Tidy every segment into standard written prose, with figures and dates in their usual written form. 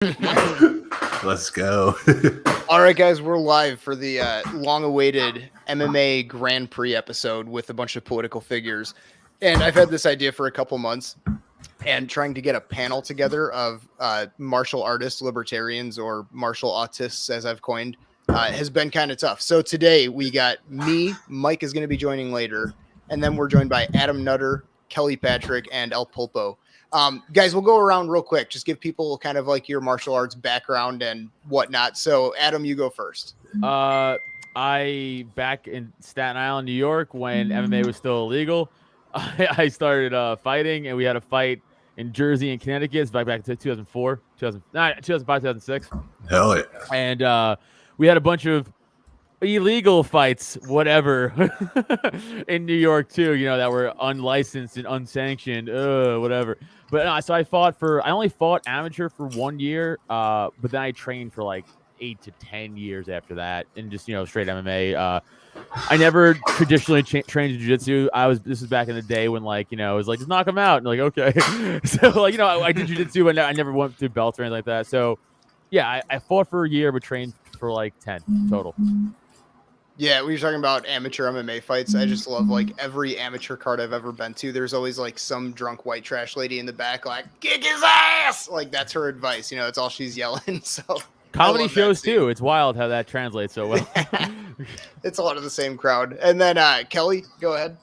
Let's go. All right, guys, we're live for the long-awaited MMA Grand Prix episode with a bunch of political figures. And I've had this idea for a couple months and trying to get a panel together of martial artists, libertarians, or martial autists, as I've coined, has been kind of tough. So today we got me, Mike is going to be joining later, and then we're joined by Adam Nutter, Kelly Patrick, and El Pulpo. Guys, we'll go around real quick. Just give people kind of like your martial arts background and whatnot. So, Adam, you go first. I back in Staten Island, New York, when MMA was still illegal. I started fighting, and we had a fight in Jersey and Connecticut. It's back to 2004, 2005, 2006. Hell yeah. And we had a bunch of illegal fights, whatever, in New York too. You know, that were unlicensed and unsanctioned, whatever. But so I only fought amateur for 1 year, but then I trained for like 8 to 10 years after that, and just straight MMA. I never traditionally trained in jiu-jitsu. This was back in the day when it was like, just knock them out, and like, okay. So I did jiu-jitsu, and I never went through belts or anything like that. So yeah, I fought for a year, but trained for like 10 total. Yeah, we were talking about amateur MMA fights. I just love every amateur card I've ever been to. There's always some drunk white trash lady in the back, like, kick his ass. Like, that's her advice. It's all she's yelling. So comedy shows too. It's wild how that translates so well. It's a lot of the same crowd. And then Kelly, go ahead.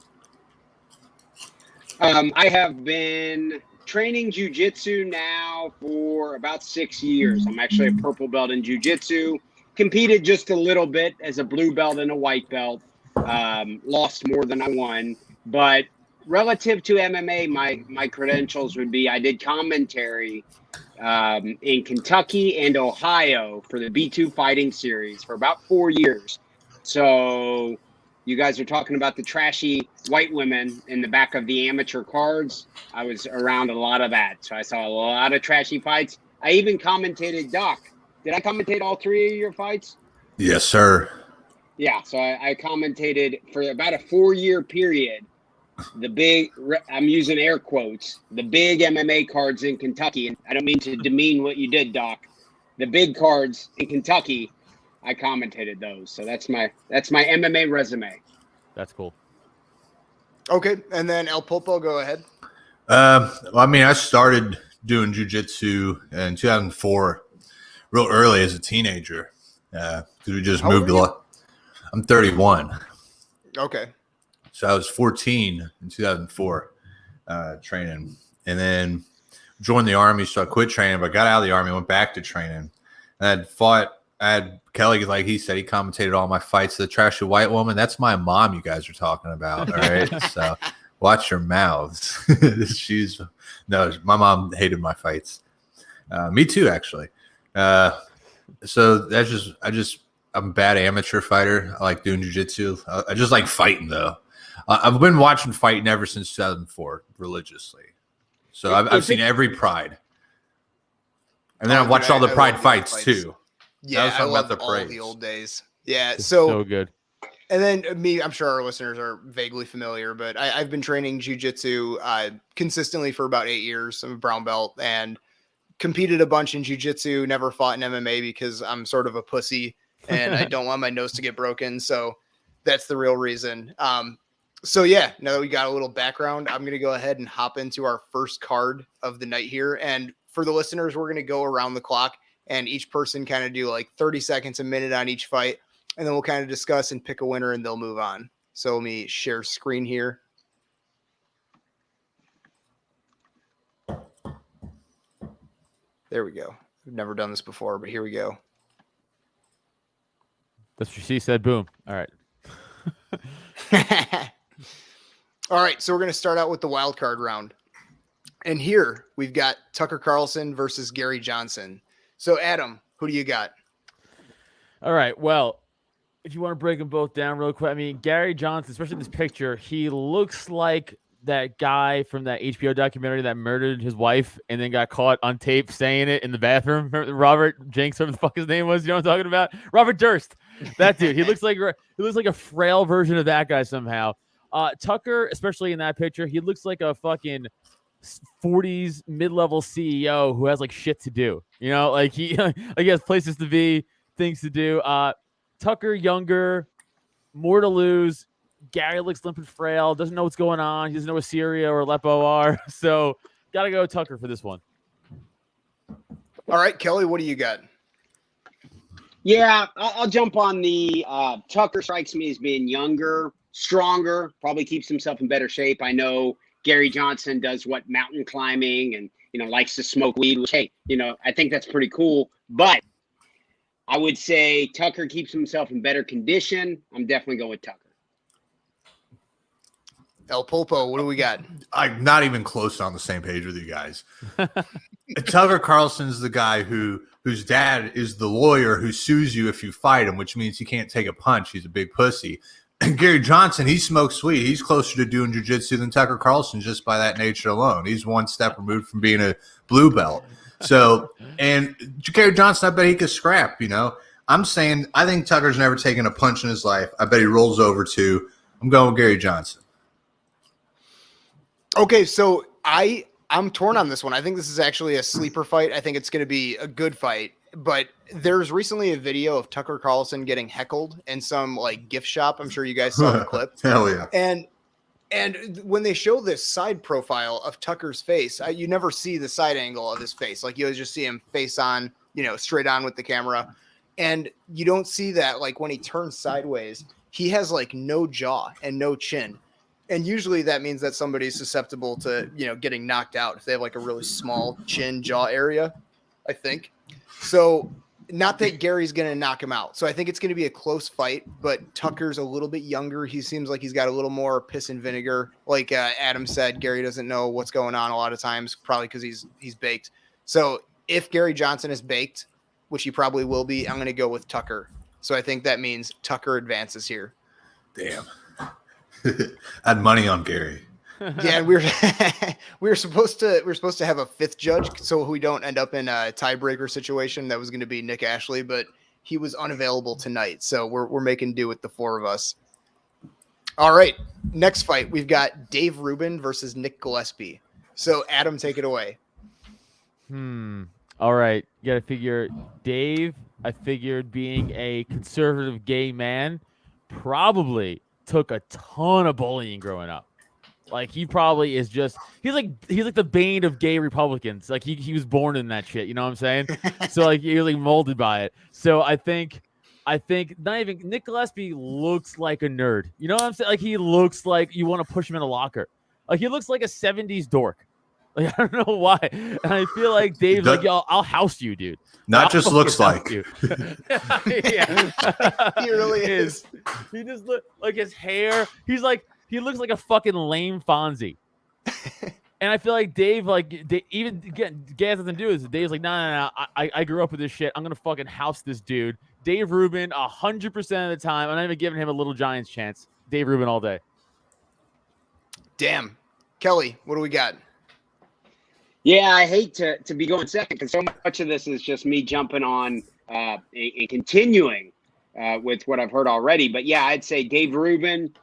I have been training jiu-jitsu now for about 6 years. I'm actually a purple belt in jiu-jitsu. Competed just a little bit as a blue belt and a white belt. Lost more than I won. But relative to MMA, my credentials would be I did commentary in Kentucky and Ohio for the B2 Fighting Series for about 4 years. So you guys are talking about the trashy white women in the back of the amateur cards. I was around a lot of that. So I saw a lot of trashy fights. I even commentated, Doc. Did I commentate all 3 of your fights? Yes, sir. Yeah, so I commentated for about a 4-year period. The big, I'm using air quotes, the big MMA cards in Kentucky. And I don't mean to demean what you did, Doc. The big cards in Kentucky, I commentated those. So that's my MMA resume. That's cool. Okay, and then El Pulpo, go ahead. I started doing jiu-jitsu in 2004. Real early as a teenager, because we just moved a lot. I'm 31. Okay. So I was 14 in 2004, training, and then joined the army. So I quit training, but got out of the army, went back to training, and I had Kelly, like he said, he commentated all my fights. The trashy white woman, that's my mom you guys are talking about, all right? So watch your mouths. My mom hated my fights. Me too, actually. So that's I'm a bad amateur fighter. I like doing jiu-jitsu. I just like fighting though. I've been watching fighting ever since 2004 religiously. So I've seen every Pride. And then I've watched all the Pride fights too. Yeah, I love all the old days. Yeah, it's so good. And then me, I'm sure our listeners are vaguely familiar, but I've been training jiu-jitsu consistently for about 8 years. I'm a brown belt and competed a bunch in jiu-jitsu, never fought in MMA because I'm sort of a pussy and I don't want my nose to get broken. So that's the real reason. So yeah, now that we got a little background, I'm going to go ahead and hop into our first card of the night here. And for the listeners, we're going to go around the clock and each person kind of do like 30 seconds, a minute on each fight. And then we'll kind of discuss and pick a winner and they'll move on. So let me share screen here. There we go. We've never done this before, but here we go. That's what she said. Boom. All right. All right. So we're going to start out with the wild card round. And here we've got Tucker Carlson versus Gary Johnson. So Adam, who do you got? All right. Well, if you want to break them both down real quick, I mean, Gary Johnson, especially in this picture, he looks like that guy from that HBO documentary that murdered his wife and then got caught on tape saying it in the bathroom. Robert Jenks, whatever the fuck his name was. You know what I'm talking about? Robert Durst. That dude. He looks like a frail version of that guy somehow. Tucker, especially in that picture, he looks like a fucking 40s mid-level CEO who has like shit to do. You know, like he like he has places to be, things to do. Tucker younger, more to lose. Gary looks limp and frail, doesn't know what's going on. He doesn't know what Syria or Aleppo are. So gotta go Tucker for this one. All right, Kelly, what do you got? Yeah, I'll jump on the Tucker. Strikes me as being younger, stronger, probably keeps himself in better shape. I know Gary Johnson does what mountain climbing and, likes to smoke weed, which, hey, I think that's pretty cool. But I would say Tucker keeps himself in better condition. I'm definitely going with Tucker. El Pulpo, what do we got? I'm not even close on the same page with you guys. Tucker Carlson's the guy whose dad is the lawyer who sues you if you fight him, which means he can't take a punch. He's a big pussy. And Gary Johnson, he smokes weed. He's closer to doing jiu-jitsu than Tucker Carlson just by that nature alone. He's one step removed from being a blue belt. So, and Gary Johnson, I bet he could scrap, I'm saying I think Tucker's never taken a punch in his life. I bet he rolls over too. I'm going with Gary Johnson. Okay, so I'm torn on this one. I think this is actually a sleeper fight. I think it's going to be a good fight. But there's recently a video of Tucker Carlson getting heckled in some like gift shop. I'm sure you guys saw the clip. Hell yeah. And when they show this side profile of Tucker's face, you never see the side angle of his face. Like you always just see him face on, straight on with the camera. And you don't see that like when he turns sideways, he has like no jaw and no chin. And usually that means that somebody's susceptible to, getting knocked out if they have like a really small chin jaw area, I think. So not that Gary's going to knock him out. So I think it's going to be a close fight, but Tucker's a little bit younger. He seems like he's got a little more piss and vinegar. Like Adam said, Gary doesn't know what's going on a lot of times, probably because he's baked. So if Gary Johnson is baked, which he probably will be, I'm going to go with Tucker. So I think that means Tucker advances here. Damn. I had money on Gary. Yeah, we were supposed to have a fifth judge, so we don't end up in a tiebreaker situation. That was going to be Nick Ashley, but he was unavailable tonight, so we're making do with the four of us. All right, next fight we've got Dave Rubin versus Nick Gillespie. So Adam, take it away. All right, you got to figure Dave. I figured being a conservative gay man probably took a ton of bullying growing up. Like he probably is just he's like the bane of gay Republicans. Like he was born in that shit, you know what I'm saying? So like he was like molded by it. So I think not even Nick Gillespie looks like a nerd. You know what I'm saying? Like he looks like you want to push him in a locker. Like he looks like a 70s dork. Like I don't know why. And I feel like Dave's like, yo, I'll house you, dude. Not just looks like. Yeah. He really is. He just look like his hair. He looks like a fucking lame Fonzie. And I feel like Dave, even gay has nothing to do with it. Dave's like, no. I grew up with this shit. I'm gonna fucking house this dude. Dave Rubin, 100% of the time. I'm not even giving him a Little Giants chance. Dave Rubin all day. Damn. Kelly, what do we got? Yeah, I hate to be going second because so much of this is just me jumping on and continuing with what I've heard already. But yeah, I'd say Dave Rubin,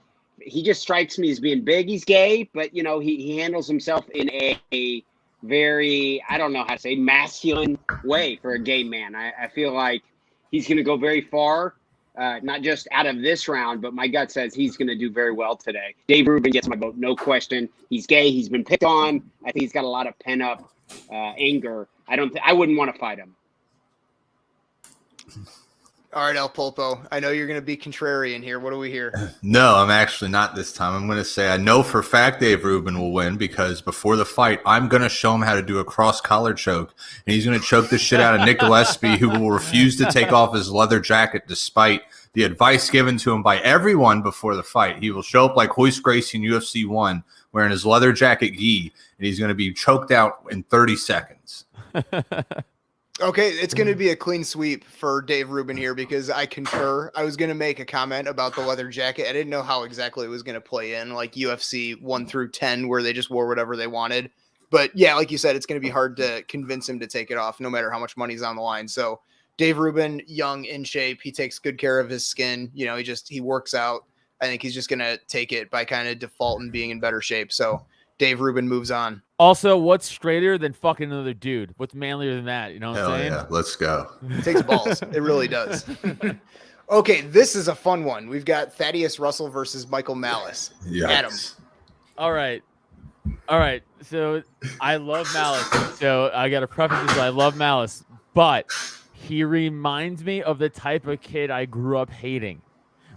he just strikes me as being big. He's gay, but he handles himself in a very, I don't know how to say, masculine way for a gay man. I feel like he's going to go very far, not just out of this round, but my gut says he's going to do very well today. Dave Rubin gets my vote, no question. He's gay. He's been picked on. I think he's got a lot of pent up anger. I wouldn't want to fight him. All right, El Pulpo. I know you're going to be contrarian here. What do we hear? No, I'm actually not this time. I'm going to say I know for a fact Dave Rubin will win because before the fight, I'm going to show him how to do a cross-collar choke, and he's going to choke the shit out of Nick Gillespie, who will refuse to take off his leather jacket despite the advice given to him by everyone before the fight. He will show up like Hoist Gracie in UFC 1 wearing his leather jacket gi, and he's going to be choked out in 30 seconds. Okay, it's going to be a clean sweep for Dave Rubin here because I concur. I was going to make a comment about the leather jacket. I didn't know how exactly it was going to play in, like UFC 1 through 10, where they just wore whatever they wanted. But yeah, like you said, it's going to be hard to convince him to take it off, no matter how much money's on the line. So Dave Rubin, young, in shape, he takes good care of his skin. He works out. I think he's just going to take it by kind of default and being in better shape. So Dave Rubin moves on. Also, what's straighter than fucking another dude? What's manlier than that? You know what I'm saying? Yeah, let's go. It takes balls. It really does. Okay, this is a fun one. We've got Thaddeus Russell versus Michael Malice. Yeah. Adam. All right. So I love Malice. So I got to preface this. I love Malice, but he reminds me of the type of kid I grew up hating,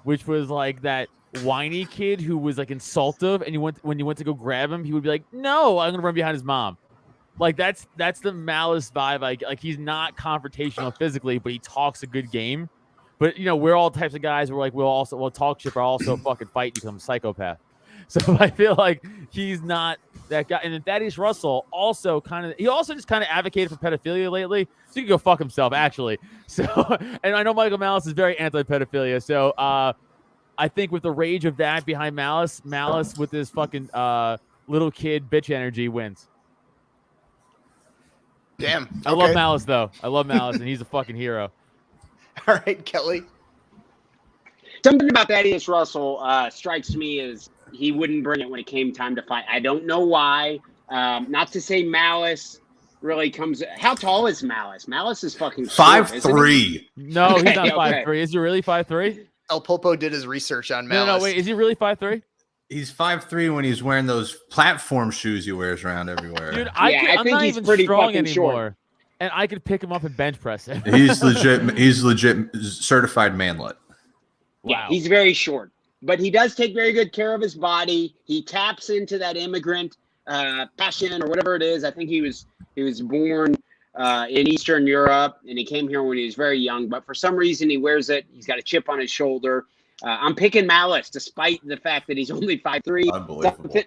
which was like that whiny kid who was like insultive, and when you went to go grab him, he would be like, "No, I'm gonna run behind his mom." Like that's the Malice vibe. Like he's not confrontational physically, but he talks a good game. But we're all types of guys. We're like we'll talk shit, but also fucking fight. You become a psychopath. So I feel like he's not that guy. And then Thaddeus Russell also just kind of advocated for pedophilia lately. So he can go fuck himself, actually. So, and I know Michael Malice is very anti-pedophilia. So I think with the rage of that behind Malice with his fucking little kid bitch energy wins. Damn. Okay. I love Malice, though. I love Malice, and he's a fucking hero. All right, Kelly. Something about Thaddeus Russell strikes me as he wouldn't bring it when it came time to fight. I don't know why. Not to say Malice really comes. How tall is Malice? Malice is fucking 5'3". No, Okay, he's not 5'3". okay. Is he really 5'3"? El Pulpo did his research on Malice. No, wait. Is he really 5'3"? He's 5'3" when he's wearing those platform shoes he wears around everywhere. Dude, I I'm think not he's even pretty strong fucking anymore. short. And I could pick him up and bench press him. He's legit certified manlet. Yeah, Wow. he's very short, but he does take very good care of his body. He taps into that immigrant passion or whatever it is. I think he was born in Eastern Europe, and he came here when he was very young. But for some reason, he wears it. He's got a chip on his shoulder. I'm picking Malice, despite the fact that he's only 5'3". Unbelievable.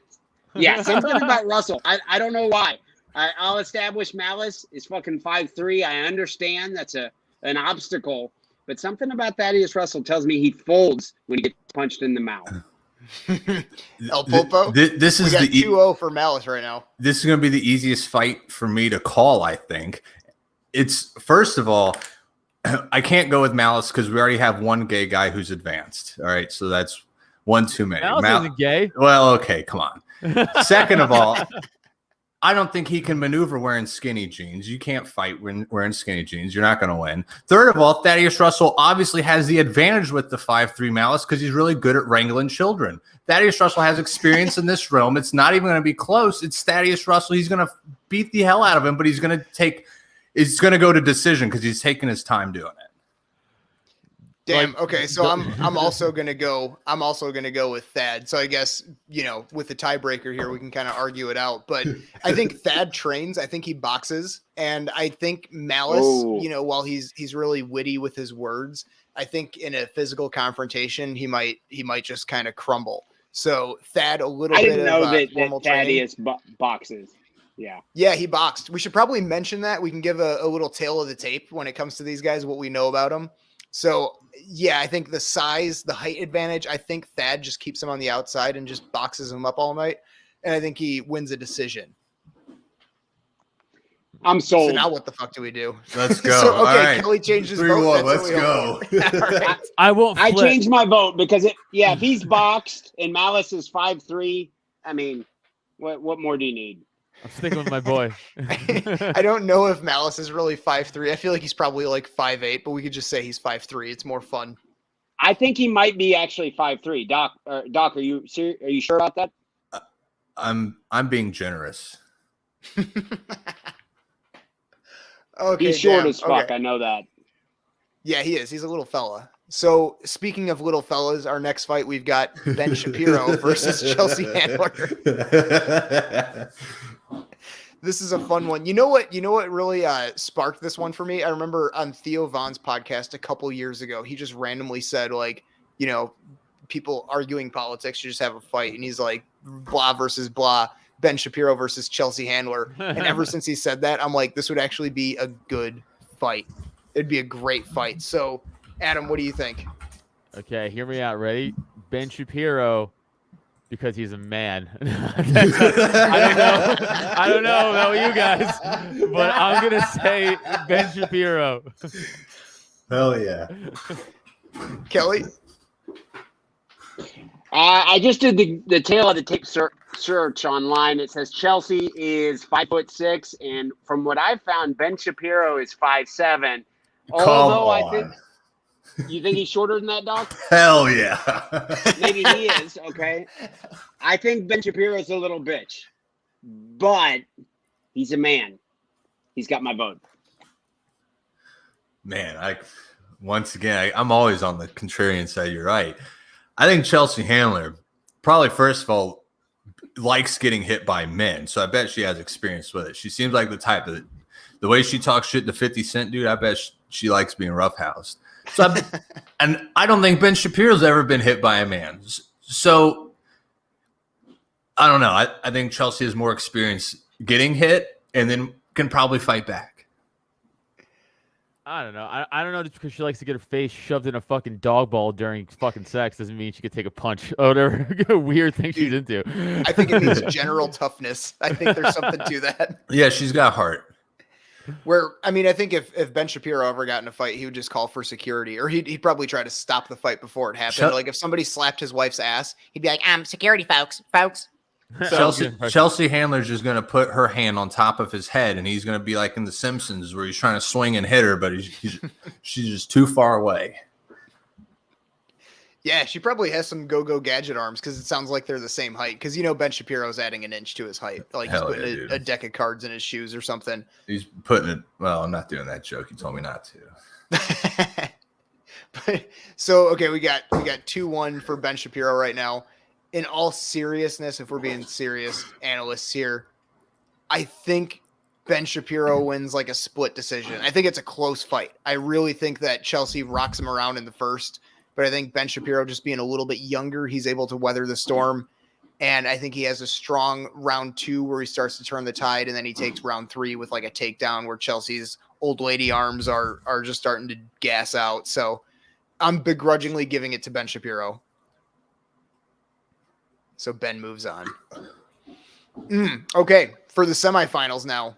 Yeah, something about Russell. I don't know why. I'll establish Malice is fucking 5'3". I understand that's an obstacle. But something about Thaddeus Russell tells me he folds when he gets punched in the mouth. El Pulpo. This is we got the 2-0 for Malice right now. This is going to be the easiest fight for me to call. I think it's first of all, I can't go with Malice because we already have one gay guy who's advanced. All right, so that's one too many. Malice isn't gay. Well, okay, come on. Second of all, I don't think he can maneuver wearing skinny jeans. You can't fight when wearing skinny jeans. You're not going to win. Third of all, Thaddeus Russell obviously has the advantage with the 5'3" Malice because he's really good at wrangling children. Thaddeus Russell has experience in this realm. It's not even going to be close. It's Thaddeus Russell. He's going to beat the hell out of him, but it's going to go to decision because he's taking his time doing it. Damn. Okay, so I'm also gonna go with Thad. So I guess with the tiebreaker here, we can kind of argue it out. But I think Thad trains. I think he boxes, and I think Malice. While he's really witty with his words, I think in a physical confrontation, he might just kind of crumble. So Thad, a little bit. I didn't know that Thaddeus boxes. Yeah, he boxed. We should probably mention that. We can give a little tail of the tape when it comes to these guys, what we know about them. So, yeah, I think the size, the height advantage, I think Thad just keeps him on the outside and just boxes him up all night. And I think he wins a decision. I'm sold. So now what the fuck do we do? Let's go. So, okay, all right. Kelly changed his vote. Let's go. Right. I won't flip. I changed my vote because if he's boxed and Malice is 5'3", I mean, what more do you need? I'm sticking with my boy. I don't know if Malice is really 5'3". I feel like he's probably like 5'8", but we could just say he's 5'3". It's more fun. I think he might be actually 5'3". Doc, are you sure about that? I'm being generous. Okay, he's short damn. as fuck. Okay. I know that. Yeah, he is. He's a little fella. So speaking of little fellas, our next fight, we've got Ben Shapiro versus Chelsea Handler. This is a fun one. You know what really sparked this one for me? I remember on Theo Von's podcast a couple years ago, he just randomly said, like, people arguing politics, you just have a fight. And he's like, blah versus blah, Ben Shapiro versus Chelsea Handler. And ever since he said that, I'm like, this would actually be a good fight. It'd be a great fight. So, Adam, what do you think? Okay, hear me out. Ready? Ben Shapiro, because he's a man. I don't know about you guys, but I'm gonna say Ben Shapiro. Hell yeah. Kelly? I just did the tail of the tape search online. It says Chelsea is 5'6", and from what I've found, Ben Shapiro is 5'7". Although I think you think he's shorter than that, dog? Hell yeah. Maybe he is. Okay. I think Ben Shapiro is a little bitch, but he's a man. He's got my vote. Man, I'm always on the contrarian side. You're right. I think Chelsea Handler probably, first of all, likes getting hit by men. So I bet she has experience with it. She seems like the type that the way she talks shit to 50 Cent, dude, I bet she likes being roughhoused. So and I don't think Ben Shapiro's ever been hit by a man. So I don't know. I think Chelsea has more experience getting hit and then can probably fight back. I don't know. I don't know. Just because she likes to get her face shoved in a fucking dog ball during fucking sex doesn't mean she could take a punch. Oh, whatever weird thing she's into. I think it means general toughness. I think there's something to that. Yeah, she's got heart. I think if Ben Shapiro ever got in a fight, he would just call for security, or he'd probably try to stop the fight before it happened. Like if somebody slapped his wife's ass, he'd be like, security, folks. Chelsea Handler's just going to put her hand on top of his head, and he's going to be like in The Simpsons where he's trying to swing and hit her, but she's just too far away. Yeah, she probably has some go-go gadget arms because it sounds like they're the same height. Because Ben Shapiro's adding an inch to his height, like he's putting a deck of cards in his shoes or something. He's putting it. Well, I'm not doing that joke. He told me not to. Okay, we got 2-1 for Ben Shapiro right now. In all seriousness, if we're being serious analysts here, I think Ben Shapiro wins like a split decision. I think it's a close fight. I really think that Chelsea rocks him around in the first, but I think Ben Shapiro, just being a little bit younger, he's able to weather the storm. And I think he has a strong round 2 where he starts to turn the tide, and then he takes round 3 with like a takedown where Chelsea's old lady arms are just starting to gas out. So I'm begrudgingly giving it to Ben Shapiro. So Ben moves on. Okay, for the semifinals now,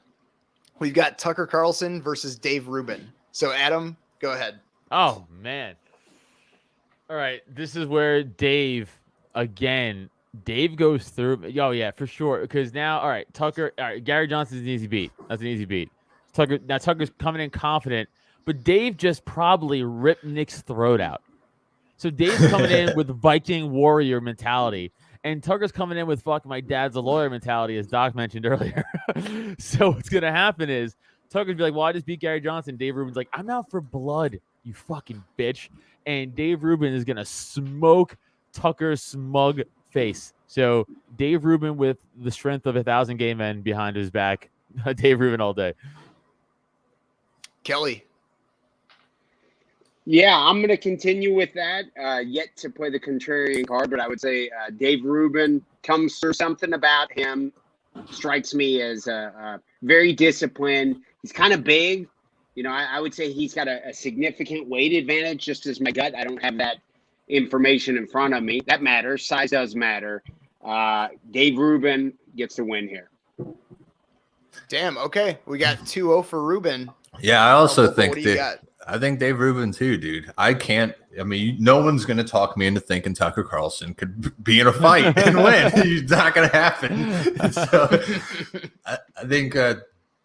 we've got Tucker Carlson versus Dave Rubin. So Adam, go ahead. Oh, man. All right, this is where Dave goes through. Oh, yeah, for sure. Because now, all right, Gary Johnson's an easy beat. That's an easy beat. Tucker's coming in confident, but Dave just probably ripped Nick's throat out. So Dave's coming in with Viking warrior mentality. And Tucker's coming in with fuck my dad's a lawyer mentality, as Doc mentioned earlier. So what's going to happen is Tucker's be like, well, I just beat Gary Johnson. Dave Rubin's like, I'm out for blood, you fucking bitch. And Dave Rubin is going to smoke Tucker's smug face. So Dave Rubin with the strength of 1,000 gay men behind his back. Dave Rubin all day. Kelly. Yeah, I'm going to continue with that. Yet to play the contrarian card, but I would say Dave Rubin comes through. Something about him strikes me as very disciplined. He's kind of big. I would say he's got a significant weight advantage, just as my gut. I don't have that information in front of me. That matters. Size does matter. Dave Rubin gets the win here. Damn, okay. We got 2-0 for Rubin. Yeah, I also What do you got? I think Dave Rubin too, dude. No one's going to talk me into thinking Tucker Carlson could be in a fight and win. It's not going to happen. So I think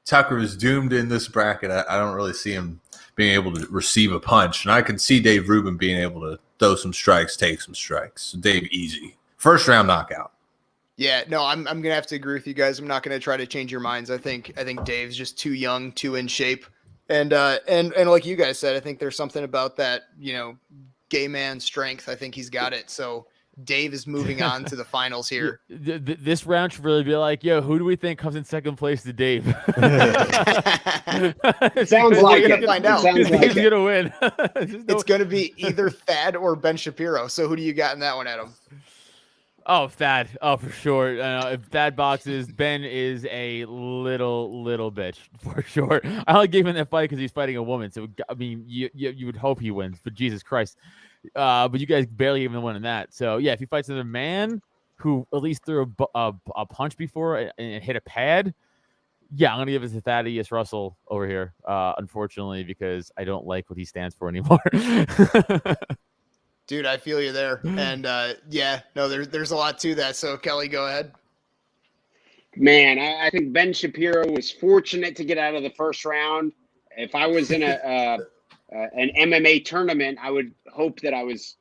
Tucker is doomed in this bracket. I don't really see him being able to receive a punch. And I can see Dave Rubin being able to throw some strikes, take some strikes. So Dave, easy. First round knockout. Yeah, no, I'm going to have to agree with you guys. I'm not going to try to change your minds. I think Dave's just too young, too in shape. And like you guys said, I think there's something about that, gay man strength. I think he's got it. So Dave is moving on to the finals here. This round should really be like, yo, who do we think comes in second place to Dave? Sounds like we're going to find out. Dave's going to win. It's going to be either Thad or Ben Shapiro. So who do you got in that one, Adam? Oh, Thad. Oh, for sure. If Thad boxes, Ben is a little bitch for sure. I only gave him that fight because he's fighting a woman. So, you would hope he wins, but Jesus Christ. But you guys barely even win in that. So, yeah, if he fights another man who at least threw a punch before and hit a pad, yeah, I'm going to give it to Thaddeus Russell over here, unfortunately, because I don't like what he stands for anymore. Dude, I feel you there. And there's a lot to that. So Kelly, go ahead. Man, I think Ben Shapiro was fortunate to get out of the first round. If I was in an MMA tournament, I would hope that I was,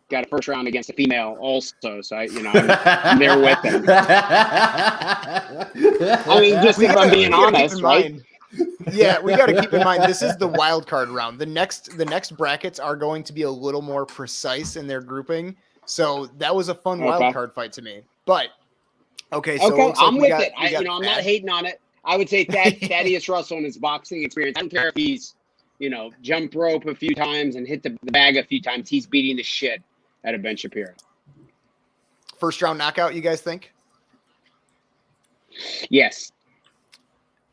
got a first round against a female also. So I'm there with them. I mean, just if I'm being honest, right? Yeah, we got to keep in mind this is the wild card round. The next brackets are going to be a little more precise in their grouping. So that was a fun wild card fight to me. But okay, so I'm with it. I'm not hating on it. I would say Thaddeus Russell and his boxing experience. I don't care if he's, jump rope a few times and hit the bag a few times. He's beating the shit out of Ben Shapiro. First round knockout, you guys think? Yes.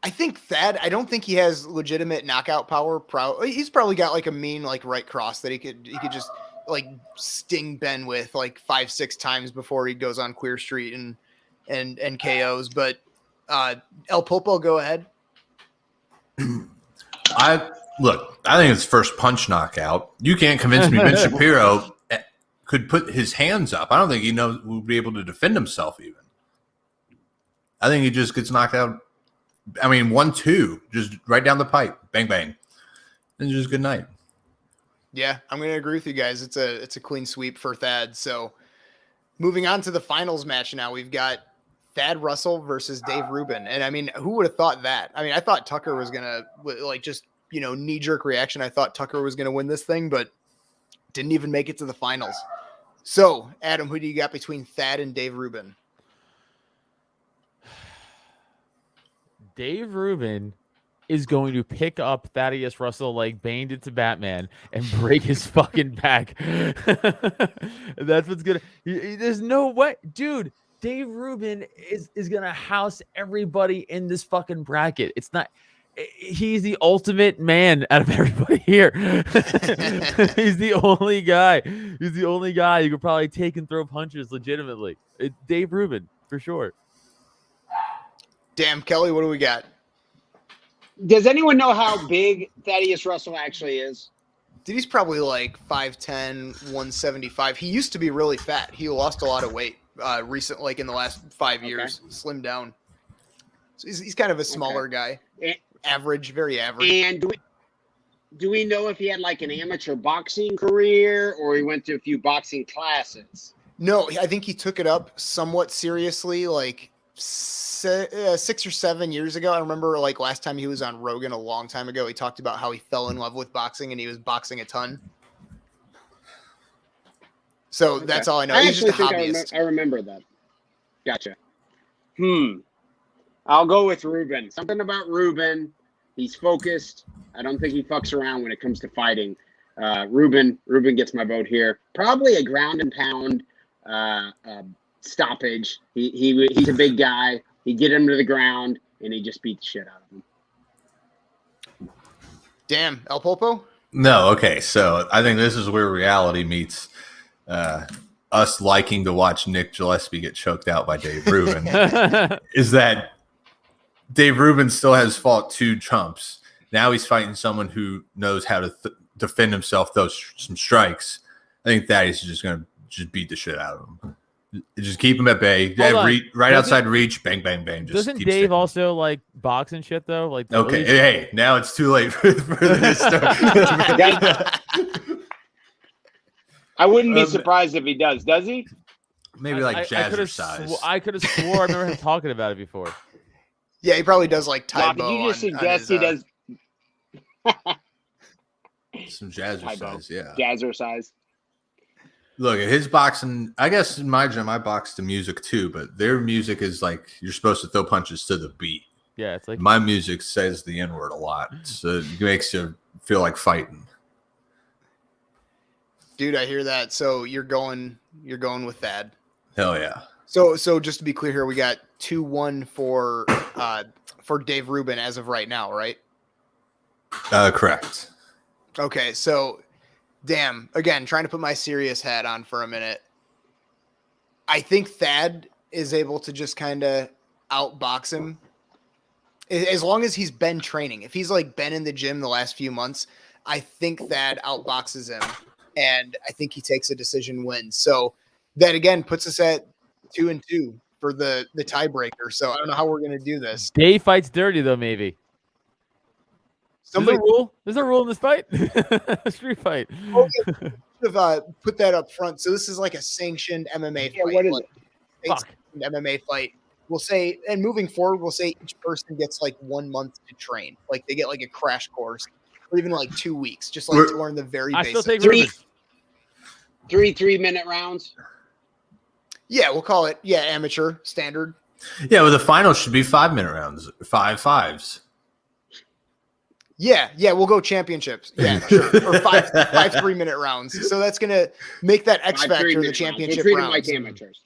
I think I don't think he has legitimate knockout power. He's probably got like a mean right cross that he could just like sting Ben with like 5-6 times before he goes on Queer Street and KOs. But El Pulpo, go ahead. I think it's first punch knockout. You can't convince me Ben Shapiro could put his hands up. I don't think he would be able to defend himself even. I think he just gets knocked out. I mean, 1-2, just right down the pipe, bang bang, and just good night. Yeah, I'm going to agree with you guys. It's a clean sweep for Thad. So, moving on to the finals match now, we've got Thad Russell versus Dave Rubin, and I mean, who would have thought that? I mean, I thought Tucker was gonna knee jerk reaction. I thought Tucker was gonna win this thing, but didn't even make it to the finals. So, Adam, who do you got between Thad and Dave Rubin? Dave Rubin is going to pick up Thaddeus Russell like Bane did to Batman and break his fucking back. That's what's gonna. There's no way, dude. Dave Rubin is gonna house everybody in this fucking bracket. It's not. He's the ultimate man out of everybody here. He's the only guy. He's the only guy who could probably take and throw punches legitimately. Dave Rubin for sure. Damn, Kelly, what do we got? Does anyone know how big Thaddeus Russell actually is? Dude, he's probably like 5'10", 175. He used to be really fat. He lost a lot of weight recently, like in the last 5 years. Slimmed down. So he's kind of a smaller guy. Average, very average. And do we know if he had like an amateur boxing career or he went to a few boxing classes? No, I think he took it up somewhat seriously like 6 or 7 years ago. I remember like last time he was on Rogan a long time ago, he talked about how he fell in love with boxing and he was boxing a ton. So that's all I know. He's just a hobbyist. I remember that. Gotcha. I'll go with Rubin. Something about Rubin. He's focused. I don't think he fucks around when it comes to fighting. Rubin gets my vote here. Probably a ground and pound stoppage. He's a big guy. He'd get him to the ground, and he just beat the shit out of him. Damn. El Pulpo? No, okay. So I think this is where reality meets us liking to watch Nick Gillespie get choked out by Dave Rubin. Is that Dave Rubin still has fought 2 chumps. Now he's fighting someone who knows how to defend himself, throw some strikes. I think Thaddeus is just going to just beat the shit out of him. Just keep him at bay. Outside reach, bang, bang, bang. Just doesn't Dave also like box and shit though? Like okay, hey, now it's too late for this stuff. I wouldn't be surprised if he does. Does he? Maybe like jazzercise. I could have swore I remember him talking about it before. Yeah, he probably does like Tae Bo. Did you just suggest he does some jazzercise? Yeah, jazzercise. Look at his boxing. I guess in my gym, I box to music too, but their music is like you're supposed to throw punches to the beat. Yeah, it's like my music says the N-word a lot, so it makes you feel like fighting. Dude, I hear that. So you're going with Thad. Hell yeah. So just to be clear here, we got 2-1 for Dave Rubin as of right now, right? Correct. Okay, so damn, again, trying to put my serious hat on for a minute. I think Thad is able to just kind of outbox him as long as he's been training. If he's like been in the gym the last few months, I think Thad outboxes him, and I think he takes a decision win. So that again puts us at 2-2 for the tiebreaker. So I don't know how we're gonna do this. Dave fights dirty though, maybe. Somebody There's a rule in this fight. Street fight. should have put that up front. So this is like a sanctioned MMA fight. what is like, it? Fuck. MMA fight. We'll say, and moving forward, we'll say each person gets like 1 month to train. Like they get like a crash course, or even like 2 weeks, just like to learn the very I basics. still take Rubens. Three 3-minute rounds. Yeah, we'll call it amateur standard. Yeah, well, the final should be 5-minute rounds, 5 5s. Yeah, we'll go championships. Yeah, sure. Or five 3-minute rounds. So that's gonna make that X 5 factor, the 3-minute rounds. championship We'll treat them rounds. like amateurs.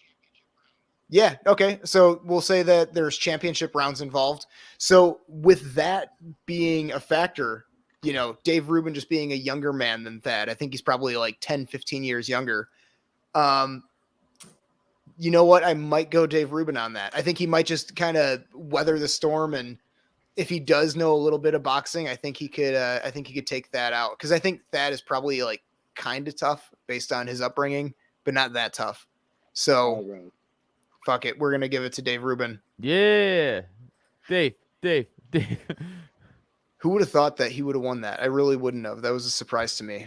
Yeah, okay. So we'll say that there's championship rounds involved. So with that being a factor, Dave Rubin just being a younger man than Thad, I think he's probably like 10, 15 years younger. You know what? I might go Dave Rubin on that. I think he might just kind of weather the storm, and if he does know a little bit of boxing, I think he could take that out, because I think Thad is probably like kind of tough based on his upbringing, but not that tough. So fuck it, we're gonna give it to Dave Rubin. Yeah. Dave. Who would have thought that he would have won that? I really wouldn't have. That was a surprise to me.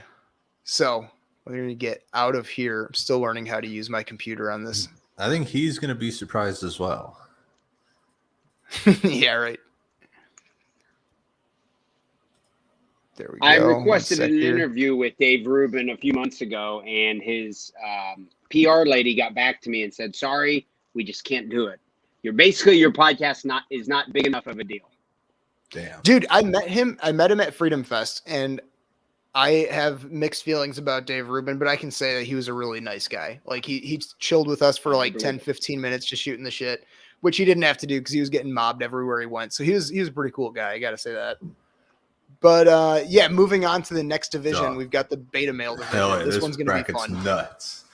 So we're going to get out of here. I'm still learning how to use my computer on this. I think he's going to be surprised as well. Yeah, right. There we go. I requested an interview with Dave Rubin a few months ago, and his PR lady got back to me and said, "Sorry, we just can't do it. Your podcast is not big enough of a deal." Damn. Dude, I met him at Freedom Fest, and I have mixed feelings about Dave Rubin, but I can say that he was a really nice guy. Like he chilled with us for like 10, 15 minutes just shooting the shit, which he didn't have to do because he was getting mobbed everywhere he went. So he was a pretty cool guy. I got to say that. But yeah, moving on to the next division, we've got the beta male division. Hell yeah, this one's going to be fun. Nuts.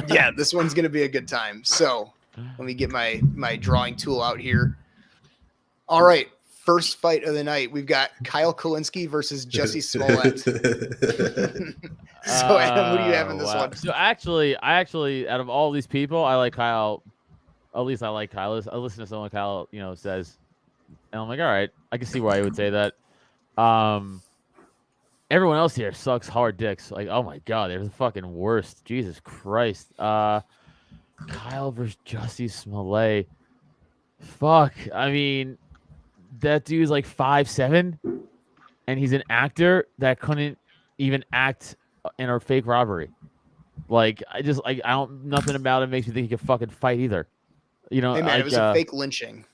Yeah, this one's going to be a good time. So let me get my drawing tool out here. All right. First fight of the night, we've got Kyle Kalinske versus Jesse Smollett. So, Adam, what do you have in this one? So I actually, out of all these people, I like Kyle. At least I like Kyle. I listen to someone Kyle, says, and I'm like, all right, I can see why he would say that. Everyone else here sucks hard dicks. Like, oh my god, they're the fucking worst. Jesus Christ. Kyle versus Jesse Smollett. Fuck. I memean, that dude's like 5'7", and he's an actor that couldn't even act in a fake robbery. Like, I don't, nothing about it makes me think he can fucking fight either. Hey man, like, it was a fake lynching.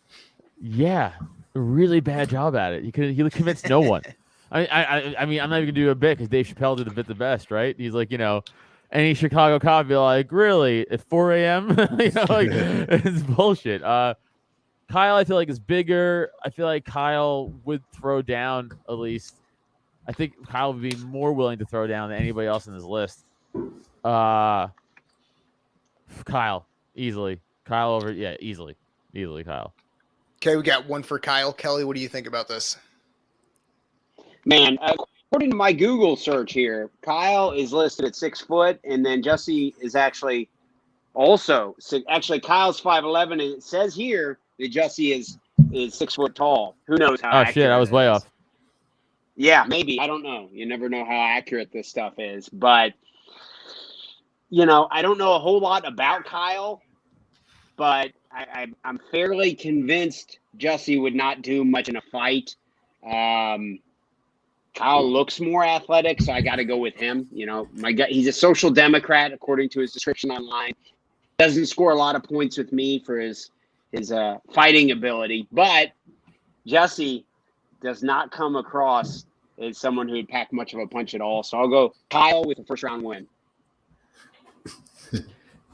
Yeah, really bad job at it. He convinced no one. I mean, I'm not even gonna do a bit because Dave Chappelle did the bit the best, right? He's like, any Chicago cop be like, really, at 4 a.m. It's bullshit. Kyle, I feel like, is bigger. I feel like Kyle would throw down at least. I think Kyle would be more willing to throw down than anybody else in this list. Kyle, easily. Kyle over, yeah, easily Kyle. Okay, we got one for Kyle. Kelly, what do you think about this? Man, according to my Google search here, Kyle is listed at 6 foot, and then Jesse is actually also Kyle's 5'11", and it says here that Jesse is 6 foot tall. Who knows how? Oh shit, I was way off. Yeah, maybe. I don't know. You never know how accurate this stuff is, but I don't know a whole lot about Kyle, but I'm fairly convinced Jesse would not do much in a fight. Kyle looks more athletic, so I got to go with him. My guy, he's a social democrat, according to his description online. Doesn't score a lot of points with me for his fighting ability, but Jesse does not come across as someone who would pack much of a punch at all. So I'll go Kyle with a first round win.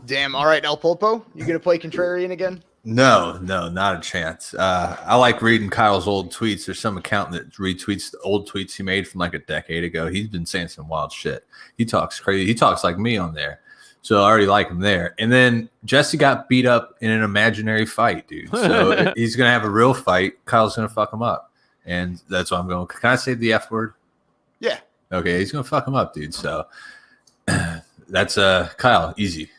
Damn. All right, El Pulpo, you gonna play contrarian again? No, not a chance. I like reading Kyle's old tweets. There's some account that retweets the old tweets he made from like a decade ago. He's been saying some wild shit. He talks crazy. He talks like me on there. So I already like him there. And then Jesse got beat up in an imaginary fight, dude. So he's going to have a real fight. Kyle's going to fuck him up. And that's why I'm going. Can I say the F word? Yeah. Okay, he's going to fuck him up, dude. So that's Kyle, easy.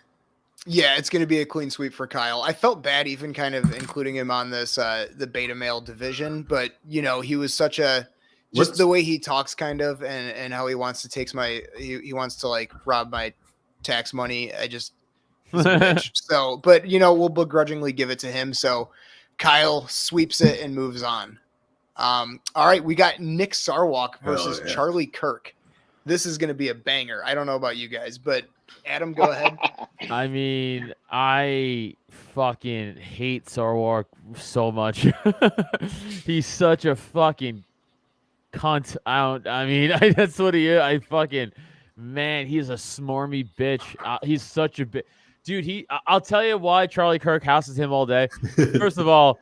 Yeah, it's going to be a clean sweep for Kyle. I felt bad even kind of including him on this the beta male division, but he was such a the way he talks kind of and how he wants to he wants to like rob my tax money. He's a bitch. So, but we'll begrudgingly give it to him. So Kyle sweeps it and moves on. All right, we got Nick Sarwark versus Charlie Kirk. This is going to be a banger. I don't know about you guys, but Adam, go ahead. I mean, I fucking hate Sarwark so much. He's such a fucking cunt. That's what he is. He's a smarmy bitch. He's such a bitch. Dude, I'll tell you why Charlie Kirk houses him all day. First of all,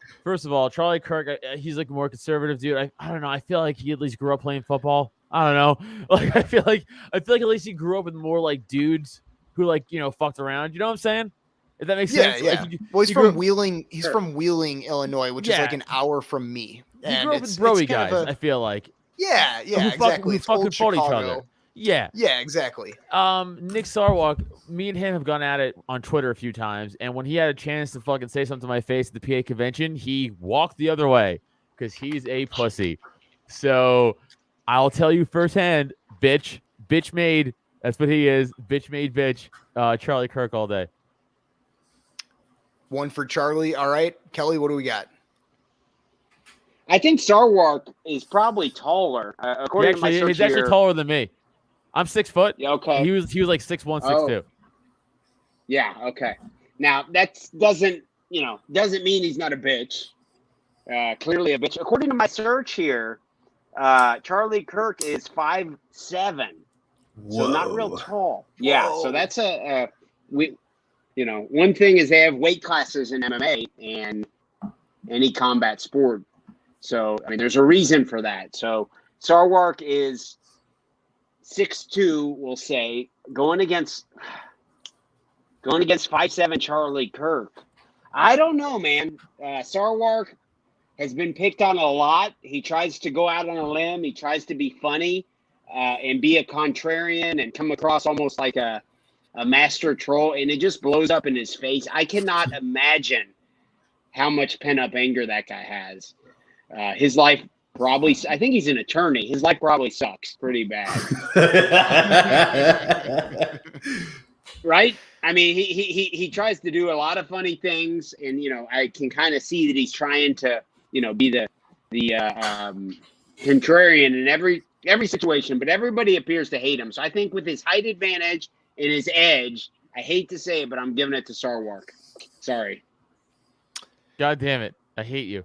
Charlie Kirk, he's like a more conservative dude. I don't know. I feel like he at least grew up playing football. I don't know. Like I feel like at least he grew up with more like dudes who fucked around. You know what I'm saying? If that makes sense. Yeah. Well, he's from Wheeling. He's from Wheeling, Illinois, which is like an hour from me. He grew up with broy guys. I feel like. Yeah, exactly. Who fucking fought each other. Yeah, exactly. Nick Sarwark, me and him have gone at it on Twitter a few times, and when he had a chance to fucking say something to my face at the PA convention, he walked the other way because he's a pussy. So I'll tell you firsthand, bitch made. That's what he is. Bitch made bitch. Charlie Kirk all day. One for Charlie. All right, Kelly, what do we got? I think Sarwark is probably taller. According to my search he's actually taller than me. I'm 6 foot. Yeah, okay. He was like 6'1", 6'2". Yeah. Okay. Now that doesn't mean he's not a bitch. Clearly a bitch. According to my search here, Charlie Kirk is 5'7", so not real tall. Whoa. Yeah. So that's one thing is they have weight classes in MMA and any combat sport. So I mean, there's a reason for that. So Sarwark is 6'2", we'll say, going against 5'7" Charlie Kirk. I don't know, man. Sarwark has been picked on a lot. He tries to go out on a limb. He tries to be funny and be a contrarian and come across almost like a master troll, and it just blows up in his face. I cannot imagine how much pent-up anger that guy has. His life probably, I think he's an attorney. His life probably sucks pretty bad. Right? I mean, he tries to do a lot of funny things, and I can kind of see that he's trying to be the contrarian in every situation, but everybody appears to hate him. So I think with his height advantage and his edge, I hate to say it, but I'm giving it to Sarwark. Sorry. God damn it. I hate you.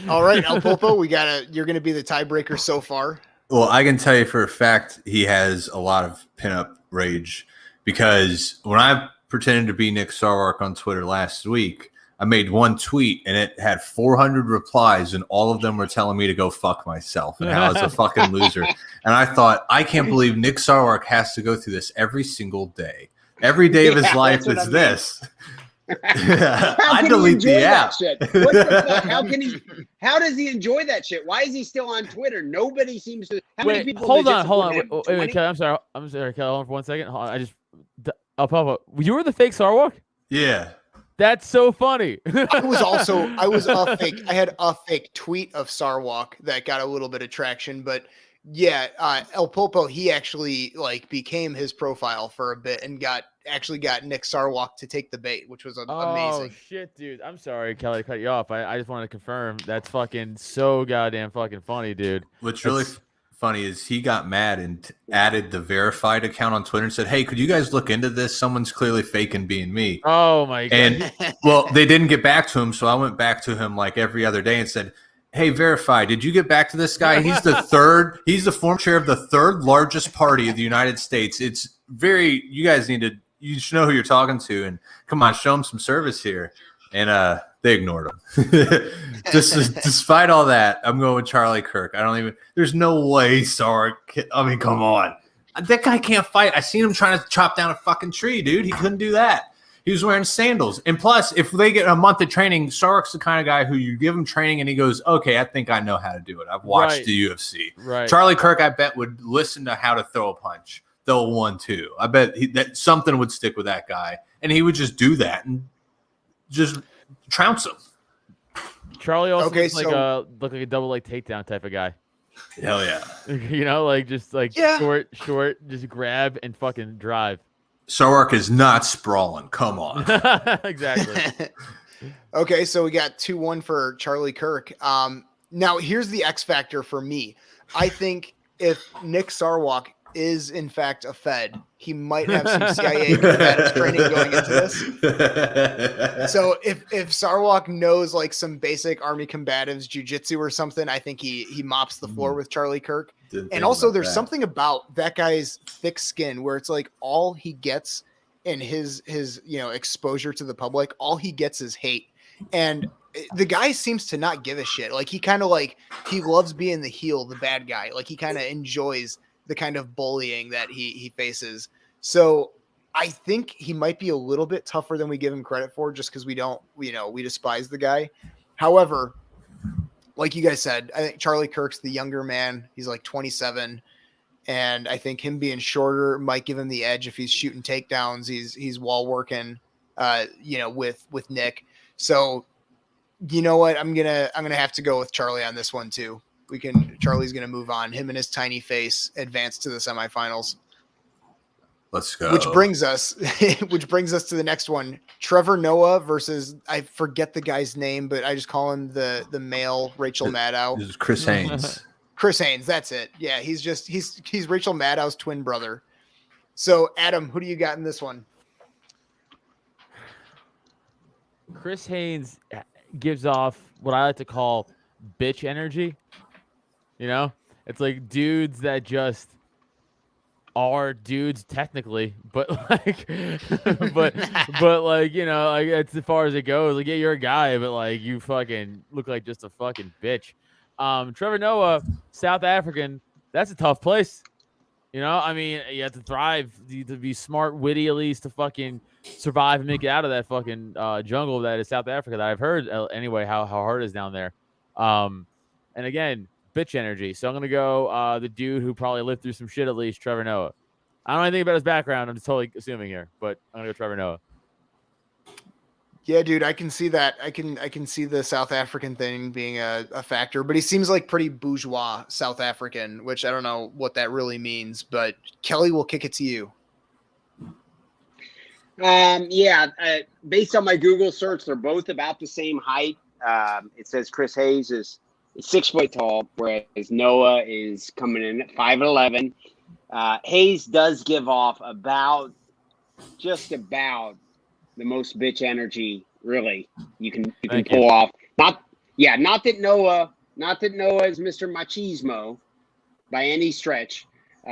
All right, El Pulpo, you're going to be the tiebreaker so far. Well, I can tell you for a fact he has a lot of pinup rage because when I pretended to be Nick Sarwark on Twitter last week, I made one tweet and it had 400 replies and all of them were telling me to go fuck myself and how I was a fucking loser. And I thought, I can't believe Nick Sarwark has to go through this every single day. Every day of his life is this. I delete the app. What the fuck? How does he enjoy that shit? Why is he still on Twitter? Nobody seems to. Many people hold on. Wait, Kelly, I'm sorry, Kelly. Hold on for 1 second. Papa, you were the fake Sarwark? Yeah. That's so funny. I had a fake tweet of Sarwark that got a little bit of traction, but yeah, El Pulpo, he actually became his profile for a bit and got Nick Sarwark to take the bait, which was amazing. Oh shit, dude. I'm sorry, Kelly, to cut you off. I just wanted to confirm that's fucking so goddamn fucking funny, dude. What's really funny is he got mad and added the verified account on Twitter and said, "Hey, could you guys look into this? Someone's clearly faking being me." Oh my god. And well, they didn't get back to him, so I went back to him like every other day and said, "Hey, Verify, did you get back to this guy? He's the former chair of the third largest party of the United States. You should know who you're talking to, and come on, show him some service here." And they ignored him. Despite all that, I'm going with Charlie Kirk. There's no way Sarwark. I mean, come on. That guy can't fight. I seen him trying to chop down a fucking tree, dude. He couldn't do that. He was wearing sandals. And plus, if they get a month of training, Sarwark's the kind of guy who you give him training and he goes, "Okay, I think I know how to do it. I've watched the UFC." Right. Charlie Kirk, I bet, would listen to how to throw a punch, throw a 1-2. I bet that something would stick with that guy. and he would just do that and just trounce him. Charlie also looks like a double leg takedown type of guy. Hell yeah. You know, like just like short, just grab and fucking drive. Sarwark is not sprawling. Come on. Exactly. Okay, so we got 2-1 for Charlie Kirk. Now here's the X factor for me. I think if Nick Sarwark is in fact a Fed, he might have some CIA combatives training going into this. So if Sarwark knows like some basic Army combatives jiu-jitsu or something, I think he mops the floor with Charlie Kirk. And also there's something about that guy's thick skin where it's like all he gets in his exposure to the public, all he gets is hate. And the guy seems to not give a shit. Like he kind of like he loves being the heel, the bad guy. Like he kind of enjoys the kind of bullying that he faces. So I think he might be a little bit tougher than we give him credit for just because we despise the guy. However, like you guys said, I think Charlie Kirk's the younger man. He's like 27. And I think him being shorter might give him the edge if he's shooting takedowns. He's wall working, with Nick. So you know what? I'm gonna have to go with Charlie on this one too. Charlie's gonna move on. Him and his tiny face advance to the semifinals. Let's go. Which brings us to the next one. Trevor Noah versus, I forget the guy's name, but I just call him the male Rachel Maddow. This is Chris Haynes. Chris Haynes, that's it. Yeah, he's Rachel Maddow's twin brother. So Adam, who do you got in this one? Chris Haynes gives off what I like to call bitch energy. You know, it's like dudes that just are dudes technically, but like, but like, like that's as far as it goes. Like, yeah, you're a guy, but like you fucking look like just a fucking bitch. Trevor Noah, South African, that's a tough place. I mean, you have to thrive, to be smart, witty, at least to fucking survive and make it out of that fucking jungle that is South Africa that I've heard anyway, how hard it is down there. And again, bitch energy. So I'm going to go the dude who probably lived through some shit at least, Trevor Noah. I don't know anything about his background. I'm just totally assuming here, but I'm going to go Trevor Noah. Yeah, dude, I can see that. I can see the South African thing being a factor, but he seems like pretty bourgeois South African, which I don't know what that really means, but Kelly, will kick it to you. Based on my Google search, they're both about the same height. It says Chris Hayes is 6 foot tall, whereas Noah is coming in at 5'11". Hayes does give off just about the most bitch energy, really, you can pull off. Not that Noah is Mr. Machismo by any stretch, but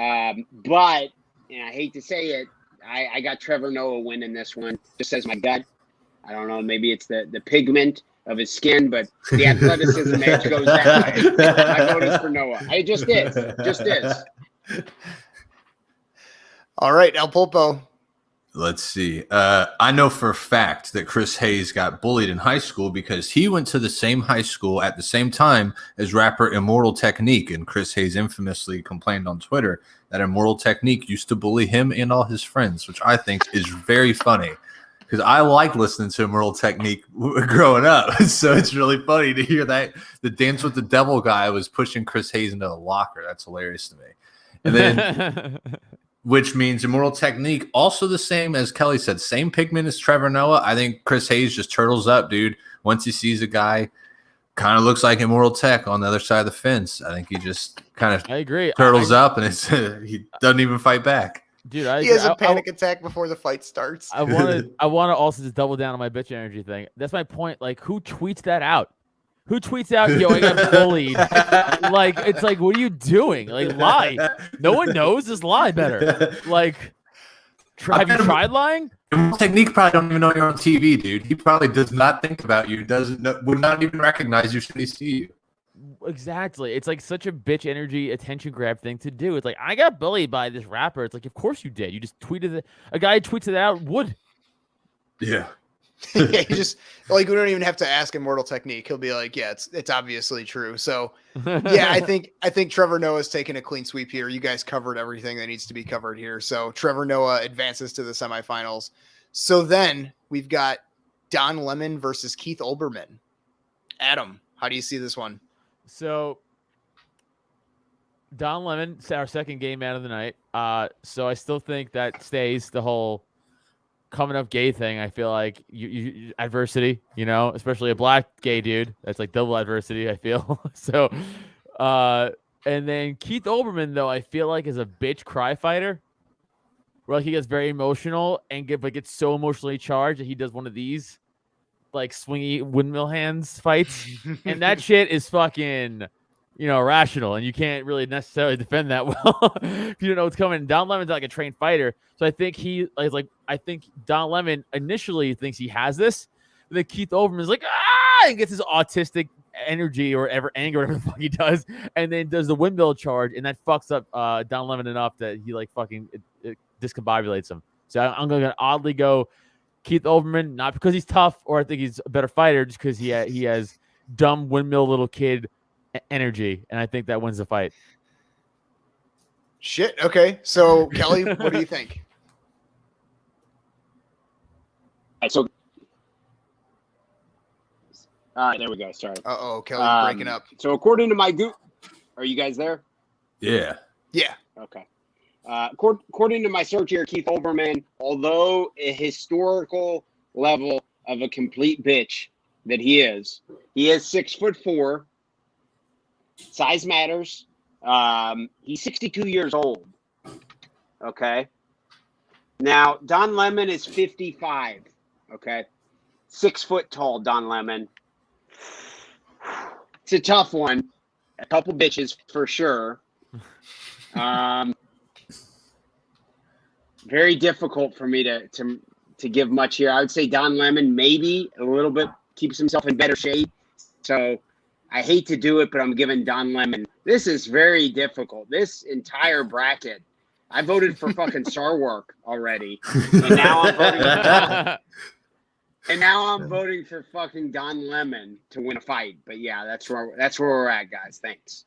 I hate to say it, I got Trevor Noah winning this one. Just says my gut. I don't know, maybe it's the pigment of his skin, but the athleticism edge goes that way. My vote is for Noah. It just is. All right, El Pulpo. Let's see. I know for a fact that Chris Hayes got bullied in high school because he went to the same high school at the same time as rapper Immortal Technique. And Chris Hayes infamously complained on Twitter that Immortal Technique used to bully him and all his friends, which I think is very funny because I like listening to Immortal Technique growing up. So it's really funny to hear that the Dance with the Devil guy was pushing Chris Hayes into a locker. That's hilarious to me. And then... which means Immortal Technique, also the same as Kelly said, same pigment as Trevor Noah. I think Chris Hayes just turtles up, dude. Once he sees a guy, kind of looks like Immortal Tech on the other side of the fence. I think he just kind of turtles up, and he doesn't even fight back. Dude, he has a panic attack before the fight starts. I want to also just double down on my bitch energy thing. That's my point. Like, who tweets that out? Who tweets out, yo, I got bullied? Like, it's like, what are you doing? Like, lie. No one knows. Just lie better. Like, have you tried lying? Technique probably don't even know you're on TV, dude. He probably does not think about you. Would not even recognize you should he see you. Exactly. It's like such a bitch energy attention grab thing to do. It's like, I got bullied by this rapper. It's like, of course you did. You just tweeted it. A guy who tweets it out would. Yeah. Yeah, he just like we don't even have to ask Immortal Technique. He'll be like, yeah, it's obviously true. So yeah, I think Trevor Noah's taking a clean sweep here. You guys covered everything that needs to be covered here. So Trevor Noah advances to the semifinals. So then we've got Don Lemon versus Keith Olbermann. Adam, how do you see this one? So Don Lemon, our second game man of the night. So I still think that stays the whole coming up gay thing. I feel like you adversity, especially a black gay dude. That's like double adversity, I feel. So, and then Keith Olbermann, though, I feel like is a bitch cry fighter. Where like he gets very emotional and gets so emotionally charged that he does one of these like swingy windmill hands fights. And that shit is fucking, rational, and you can't really necessarily defend that well if you don't know what's coming. Don Lemon's like a trained fighter, so I think I think Don Lemon initially thinks he has this, but then Keith Olbermann is like and gets his autistic energy or anger, whatever the fuck he does, and then does the windmill charge, and that fucks up Don Lemon enough that he like fucking it discombobulates him. So I'm gonna oddly go Keith Olbermann, not because he's tough or I think he's a better fighter, just because he has dumb windmill little kid energy, and I think that wins the fight. Shit. Okay. So Kelly, what do you think? So, there we go. Sorry. Uh-oh, Kelly's breaking up. So according to my are you guys there? Yeah. Yeah. Okay. According to my search here, Keith Olbermann, although a historical level of a complete bitch that he is 6'4". Size matters. He's 62 years old. Okay. Now, Don Lemon is 55. Okay. 6 foot tall, Don Lemon. It's a tough one. A couple bitches for sure. Very difficult for me to give much here. I would say Don Lemon maybe a little bit keeps himself in better shape. So I hate to do it, but I'm giving Don Lemon. This is very difficult. This entire bracket. I voted for fucking Sarwark already. And now I'm voting for fucking Don Lemon to win a fight. But yeah, that's where we're at, guys. Thanks.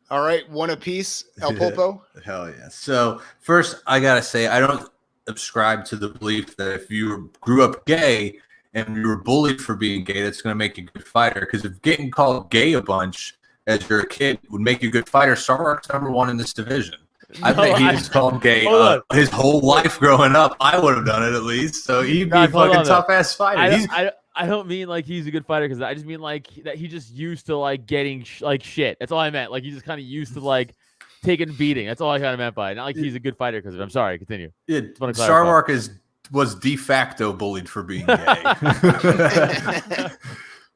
All right, one apiece. El Pulpo. Hell yeah. So first, I gotta say, I don't subscribe to the belief that if you grew up gay and you were bullied for being gay, that's going to make you a good fighter. Because if getting called gay a bunch as you're a kid would make you a good fighter, Sarwark's #1 in this division. I bet he was called gay his whole life growing up. I would have done it at least. So he'd be a fucking tough-ass fighter. I don't mean like he's a good fighter, because I just mean like that he just used to like getting like shit. That's all I meant. Like he just kind of used to like taking beating. That's all I kind of meant by it. Not like he's a good fighter because of it. I'm sorry. Continue. Yeah, Sarwark was de facto bullied for being gay.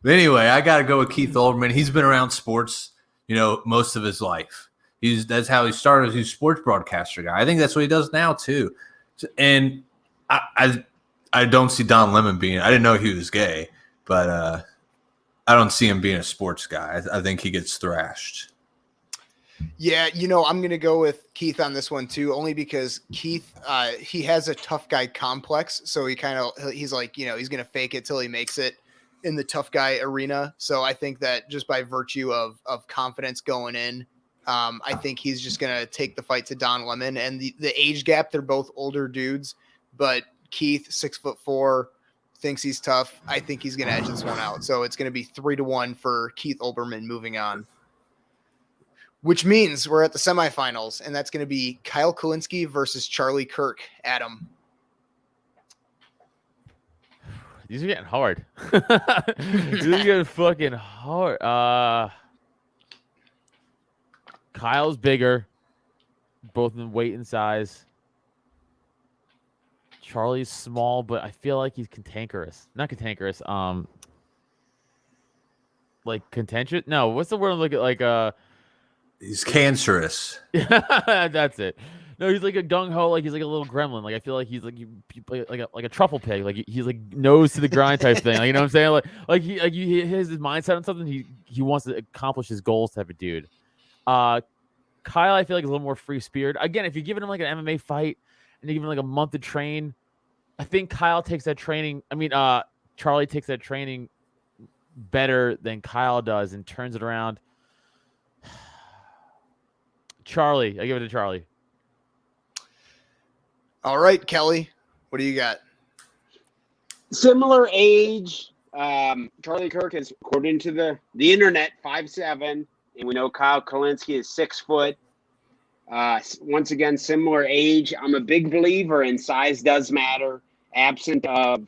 But anyway, I got to go with Keith Olbermann. He's been around sports, most of his life. That's how he started. He's a sports broadcaster guy. I think that's what he does now too. And I don't see Don Lemon being. I didn't know he was gay, but I don't see him being a sports guy. I think he gets thrashed. Yeah, I'm going to go with Keith on this one too, only because Keith, he has a tough guy complex. So he's like, he's going to fake it till he makes it in the tough guy arena. So I think that just by virtue of confidence going in, I think he's just going to take the fight to Don Lemon. And the age gap, they're both older dudes, but Keith, 6'4", thinks he's tough. I think he's going to edge this one out. So it's going to be 3-1 for Keith Olbermann moving on. Which means we're at the semifinals, and that's going to be Kyle Kalinske versus Charlie Kirk. Adam. These are getting hard. These are getting fucking hard. Kyle's bigger, both in weight and size. Charlie's small, but I feel like he's cantankerous. Not cantankerous. Like contentious? No, what's the word? Look at like He's cancerous. That's it. No, he's like a gung ho, like he's like a little gremlin. Like I feel like he's like like a truffle pig. Like he's like nose to the grind type thing. Like, you know what I'm saying? Like he has his mindset on something. He wants to accomplish his goals type of dude. Kyle, I feel like is a little more free spirited. Again, if you're giving him like an MMA fight and you give him like a month to train, I think Kyle takes that training. I mean, Charlie takes that training better than Kyle does and turns it around. Charlie. I give it to Charlie. All right, Kelly. What do you got? Similar age. Charlie Kirk is, according to the internet, 5'7", and we know Kyle Kalinske is 6 foot. Once again, similar age. I'm a big believer in size does matter, absent of,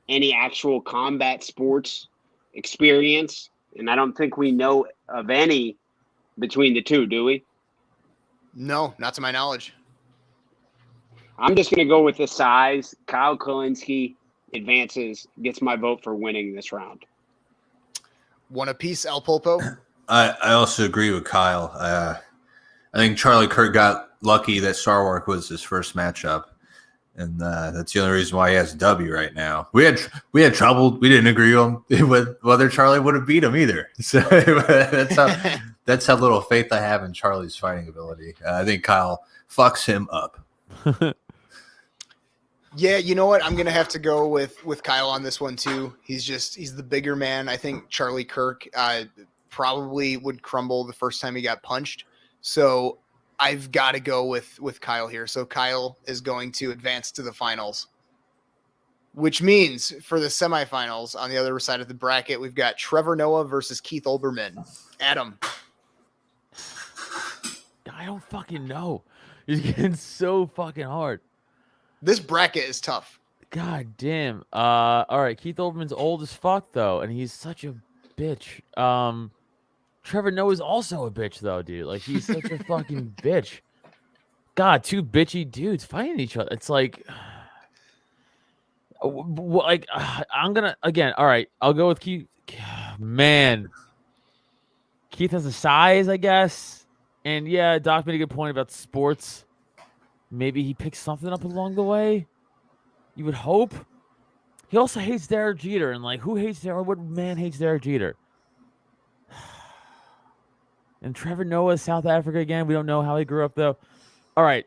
any actual combat sports experience. And I don't think we know of any between the two, do we? No, not to my knowledge. I'm just going to go with the size. Kyle Kalinske advances, gets my vote for winning this round. One apiece, El Pulpo. I also agree with Kyle. I think Charlie Kirk got lucky that Star Wars was his first matchup, and that's the only reason why he has a W right now. We had trouble. We didn't agree on with whether Charlie would have beat him either. So that's how little faith I have in Charlie's fighting ability. I think Kyle fucks him up. Yeah, you know what? I'm gonna have to go with Kyle on this one too. He's the bigger man. I think Charlie Kirk probably would crumble the first time he got punched. So I've got to go with Kyle here. So Kyle is going to advance to the finals, which means for the semifinals on the other side of the bracket, we've got Trevor Noah versus Keith Olbermann. Adam. I don't fucking know. He's getting so fucking hard. This bracket is tough. God damn. All right. Keith Olbermann's old as fuck though, and he's such a bitch. Trevor Noah's also a bitch though, dude. Like he's such a fucking bitch. God, two bitchy dudes fighting each other. It's like, I'm gonna again. All right, I'll go with Keith. Man, Keith has a size, I guess, and yeah, Doc made a good point about sports. Maybe he picks something up along the way. You would hope. He also hates Derek Jeter, and like, who hates Derek? What man hates Derek Jeter? And Trevor Noah, South Africa again. We don't know how he grew up though. All right,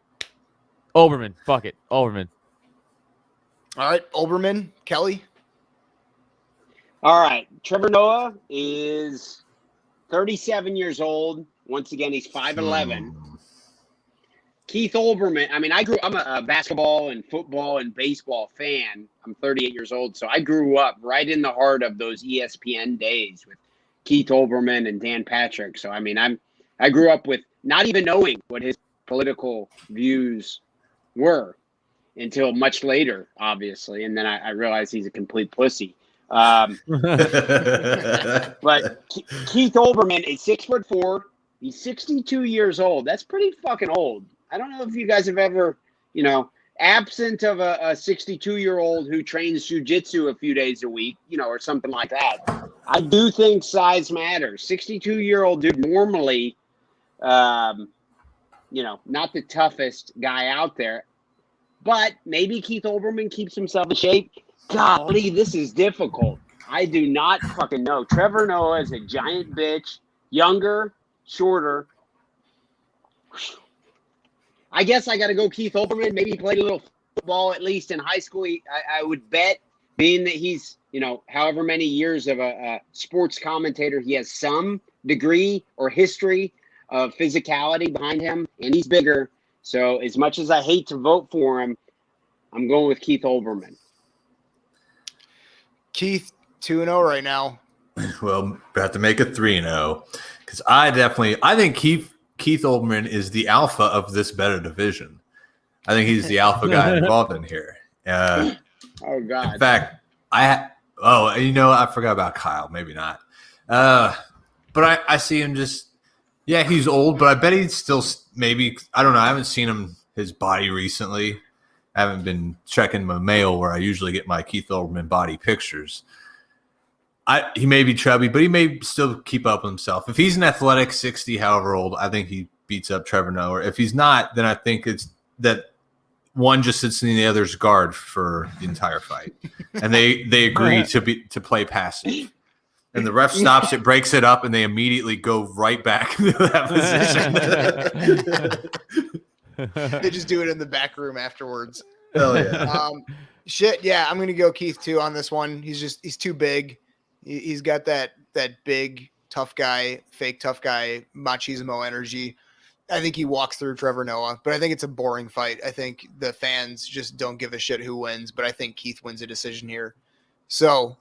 Olbermann. Fuck it, Olbermann. All right, Olbermann, Kelly. All right, Trevor Noah is 37 years old. Once again, he's 5'11". Keith Olbermann, I'm a basketball and football and baseball fan. I'm 38 years old, so I grew up right in the heart of those ESPN days with Keith Olbermann and Dan Patrick. So, I grew up with not even knowing what his political views were until much later, obviously. And then I realized he's a complete pussy. But Keith Olbermann is 6'4". He's 62 years old. That's pretty fucking old. I don't know if you guys have ever, absent of a 62-year-old who trains jiu-jitsu a few days a week, or something like that. I do think size matters. 62-year-old dude normally, not the toughest guy out there, but maybe Keith Olbermann keeps himself in shape. Golly, this is difficult. I do not fucking know. Trevor Noah is a giant bitch, younger, shorter. I guess I got to go Keith Olbermann. Maybe he played a little football, at least in high school. I would bet, being that he's, however many years of a sports commentator, he has some degree or history of physicality behind him, and he's bigger. So as much as I hate to vote for him, I'm going with Keith Olbermann. Keith, 2-0 right now. Well, we have to make it 3-0 because I think Keith Olbermann is the alpha of this better division. I think he's the alpha guy involved in here. Oh God! In fact, I forgot about Kyle. Maybe not. But I see him he's old, but I bet he's still maybe. I don't know. I haven't seen his body recently. I haven't been checking my mail where I usually get my Keith Olbermann body pictures. He may be chubby, but he may still keep up with himself. If he's an athletic 60, however old, I think he beats up Trevor Noah. If he's not, then I think it's that one just sits in the other's guard for the entire fight, and they agree to play passive. And the ref stops it, breaks it up, and they immediately go right back to that position. They just do it in the back room afterwards. Hell yeah. I'm going to go Keith too on this one. He's too big. He's got that big tough guy, fake tough guy, machismo energy. I think he walks through Trevor Noah, but I think it's a boring fight. I think the fans just don't give a shit who wins, but I think Keith wins a decision here. So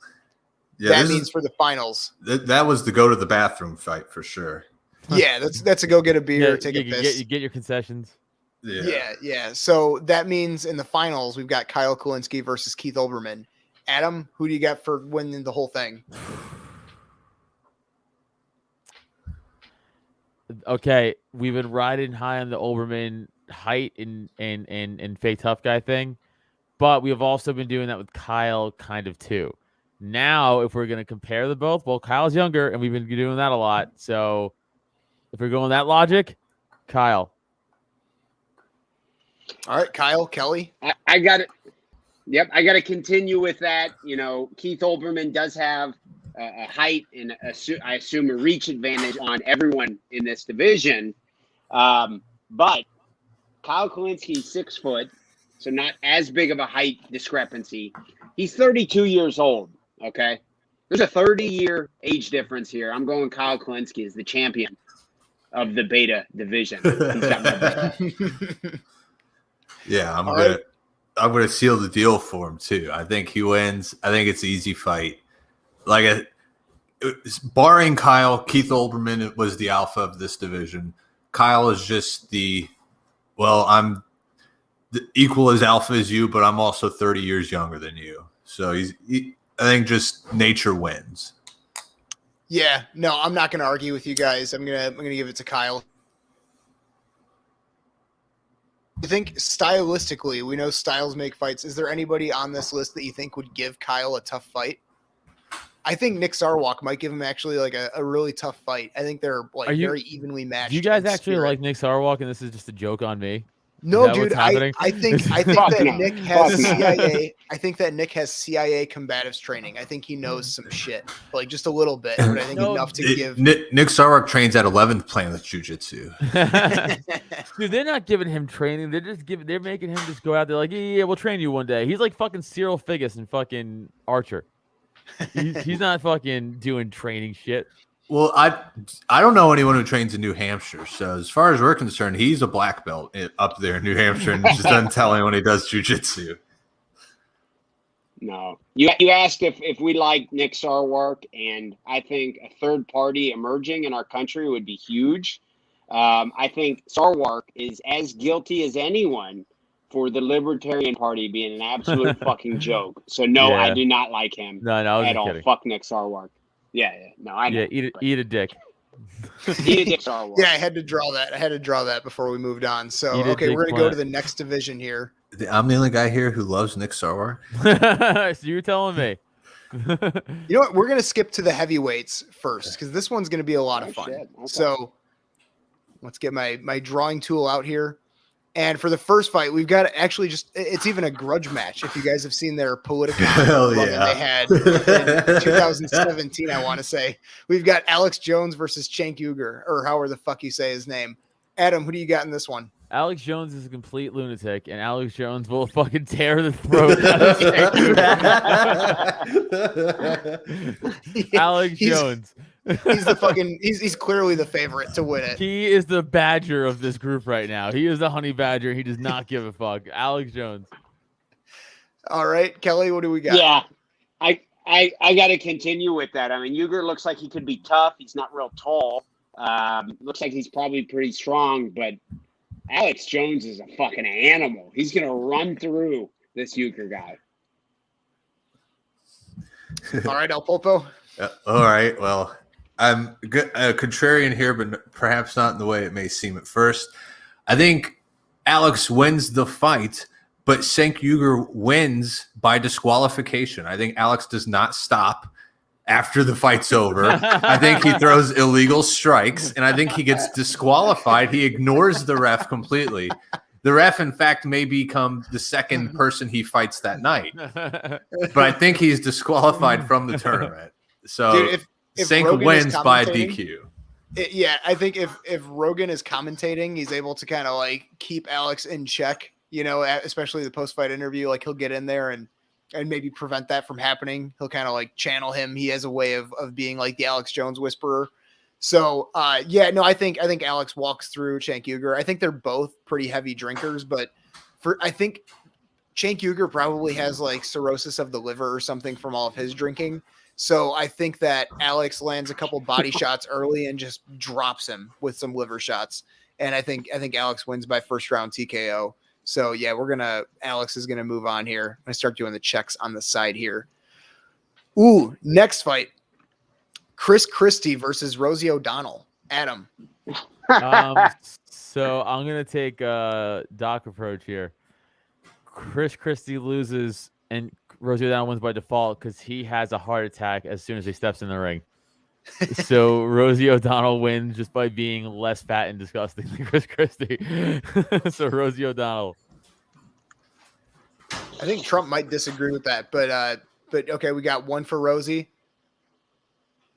that means for the finals. That was the go to the bathroom fight for sure. Yeah, that's a go get a beer, take a piss. You get your concessions. Yeah. So that means in the finals, we've got Kyle Kulinski versus Keith Olbermann. Adam, who do you got for winning the whole thing? Okay, we've been riding high on the Olbermann height and fake tough guy thing, but we have also been doing that with Kyle kind of too. Now, if we're going to compare the both, well, Kyle's younger, and we've been doing that a lot. So if we're going that logic, Kyle. All right, Kyle, Kelly. I got it. Yep, I got to continue with that. You know, Keith Olbermann does have a height and I assume a reach advantage on everyone in this division. But Kyle Kulinski's 6 foot, so not as big of a height discrepancy. He's 32 years old, okay? There's a 30-year age difference here. I'm going Kyle Kulinski as the champion of the beta division. He's got my belt. Yeah, I'm gonna seal the deal for him too. I think he wins. I think it's an easy fight. Barring Kyle, Keith Olbermann was the alpha of this division. Kyle is just I'm equal as alpha as you, but I'm also 30 years younger than you. So I think just nature wins. Yeah, no, I'm not going to argue with you guys. I'm gonna give it to Kyle. I think stylistically, we know styles make fights. Is there anybody on this list that you think would give Kyle a tough fight? I think Nick Sarwark might give him actually like a really tough fight. I think they're very evenly matched. Do you guys actually like Nick Sarwark, and this is just a joke on me? No, dude. I think that Nick has CIA. I think that Nick has CIA combatives training. I think he knows some shit, like just a little bit, but I think enough to give. Nick Sarwark trains at 11th Planet Jiu-Jitsu. Dude, they're not giving him training. They're making him just go out there like, yeah, we'll train you one day. He's like fucking Cyril Figgis and fucking Archer. He's not fucking doing training shit. Well, I don't know anyone who trains in New Hampshire. So as far as we're concerned, he's a black belt up there in New Hampshire and just doesn't tell anyone he does jiu-jitsu. No. You asked if we like Nick Sarwark, and I think a third party emerging in our country would be huge. I think Sarwark is as guilty as anyone for the Libertarian Party being an absolute fucking joke. So, no, I do not like him at all. Kidding. Fuck Nick Sarwark. Yeah. No, I know. Yeah, eat a dick. Eat a dick, Sarwark. Yeah, I had to draw that before we moved on. So, okay, we're going to go to the next division here. I'm the only guy here who loves Nick Sarwark. So you're telling me. You know what? We're going to skip to the heavyweights first because this one's going to be a lot of fun. Okay. So let's get my drawing tool out here. And for the first fight, we've got actually it's even a grudge match. If you guys have seen their Politicon they had in 2017, I want to say. We've got Alex Jones versus Cenk Uygur, or however the fuck you say his name. Adam, who do you got in this one? Alex Jones is a complete lunatic, and Alex Jones will fucking tear the throat out of Alex Jones. He's clearly the favorite to win it. He is the badger of this group right now. He is the honey badger. He does not give a fuck. Alex Jones. All right, Kelly, what do we got? Yeah, I got to continue with that. I mean, Uygur looks like he could be tough. He's not real tall. Looks like he's probably pretty strong, but Alex Jones is a fucking animal. He's going to run through this Uygur guy. All right, El Pulpo. All right, well, I'm a contrarian here, but perhaps not in the way it may seem at first. I think Alex wins the fight, but Cenk Uygur wins by disqualification. I think Alex does not stop after the fight's over. I think he throws illegal strikes, and I think he gets disqualified. He ignores the ref completely. The ref, in fact, may become the second person he fights that night. But I think he's disqualified from the tournament. So dude, if Cenk wins by DQ. I think if Rogan is commentating, he's able to kind of like keep Alex in check, you know, especially the post-fight interview. Like he'll get in there and maybe prevent that from happening. He'll kind of like channel him. He has a way of being like the Alex Jones whisperer. So yeah, no, I think Alex walks through Cenk Uygur. I think they're both pretty heavy drinkers, but I think Cenk Uygur probably has like cirrhosis of the liver or something from all of his drinking. So I think that Alex lands a couple body shots early and just drops him with some liver shots. And I think Alex wins by first round TKO. So yeah, Alex is gonna move on here. I'm gonna start doing the checks on the side here. Ooh, next fight. Chris Christie versus Rosie O'Donnell. Adam. So I'm gonna take Doc approach here. Chris Christie loses and Rosie O'Donnell wins by default because he has a heart attack as soon as he steps in the ring. So Rosie O'Donnell wins just by being less fat and disgusting than Chris Christie. So Rosie O'Donnell. I think Trump might disagree with that, but okay, we got one for Rosie.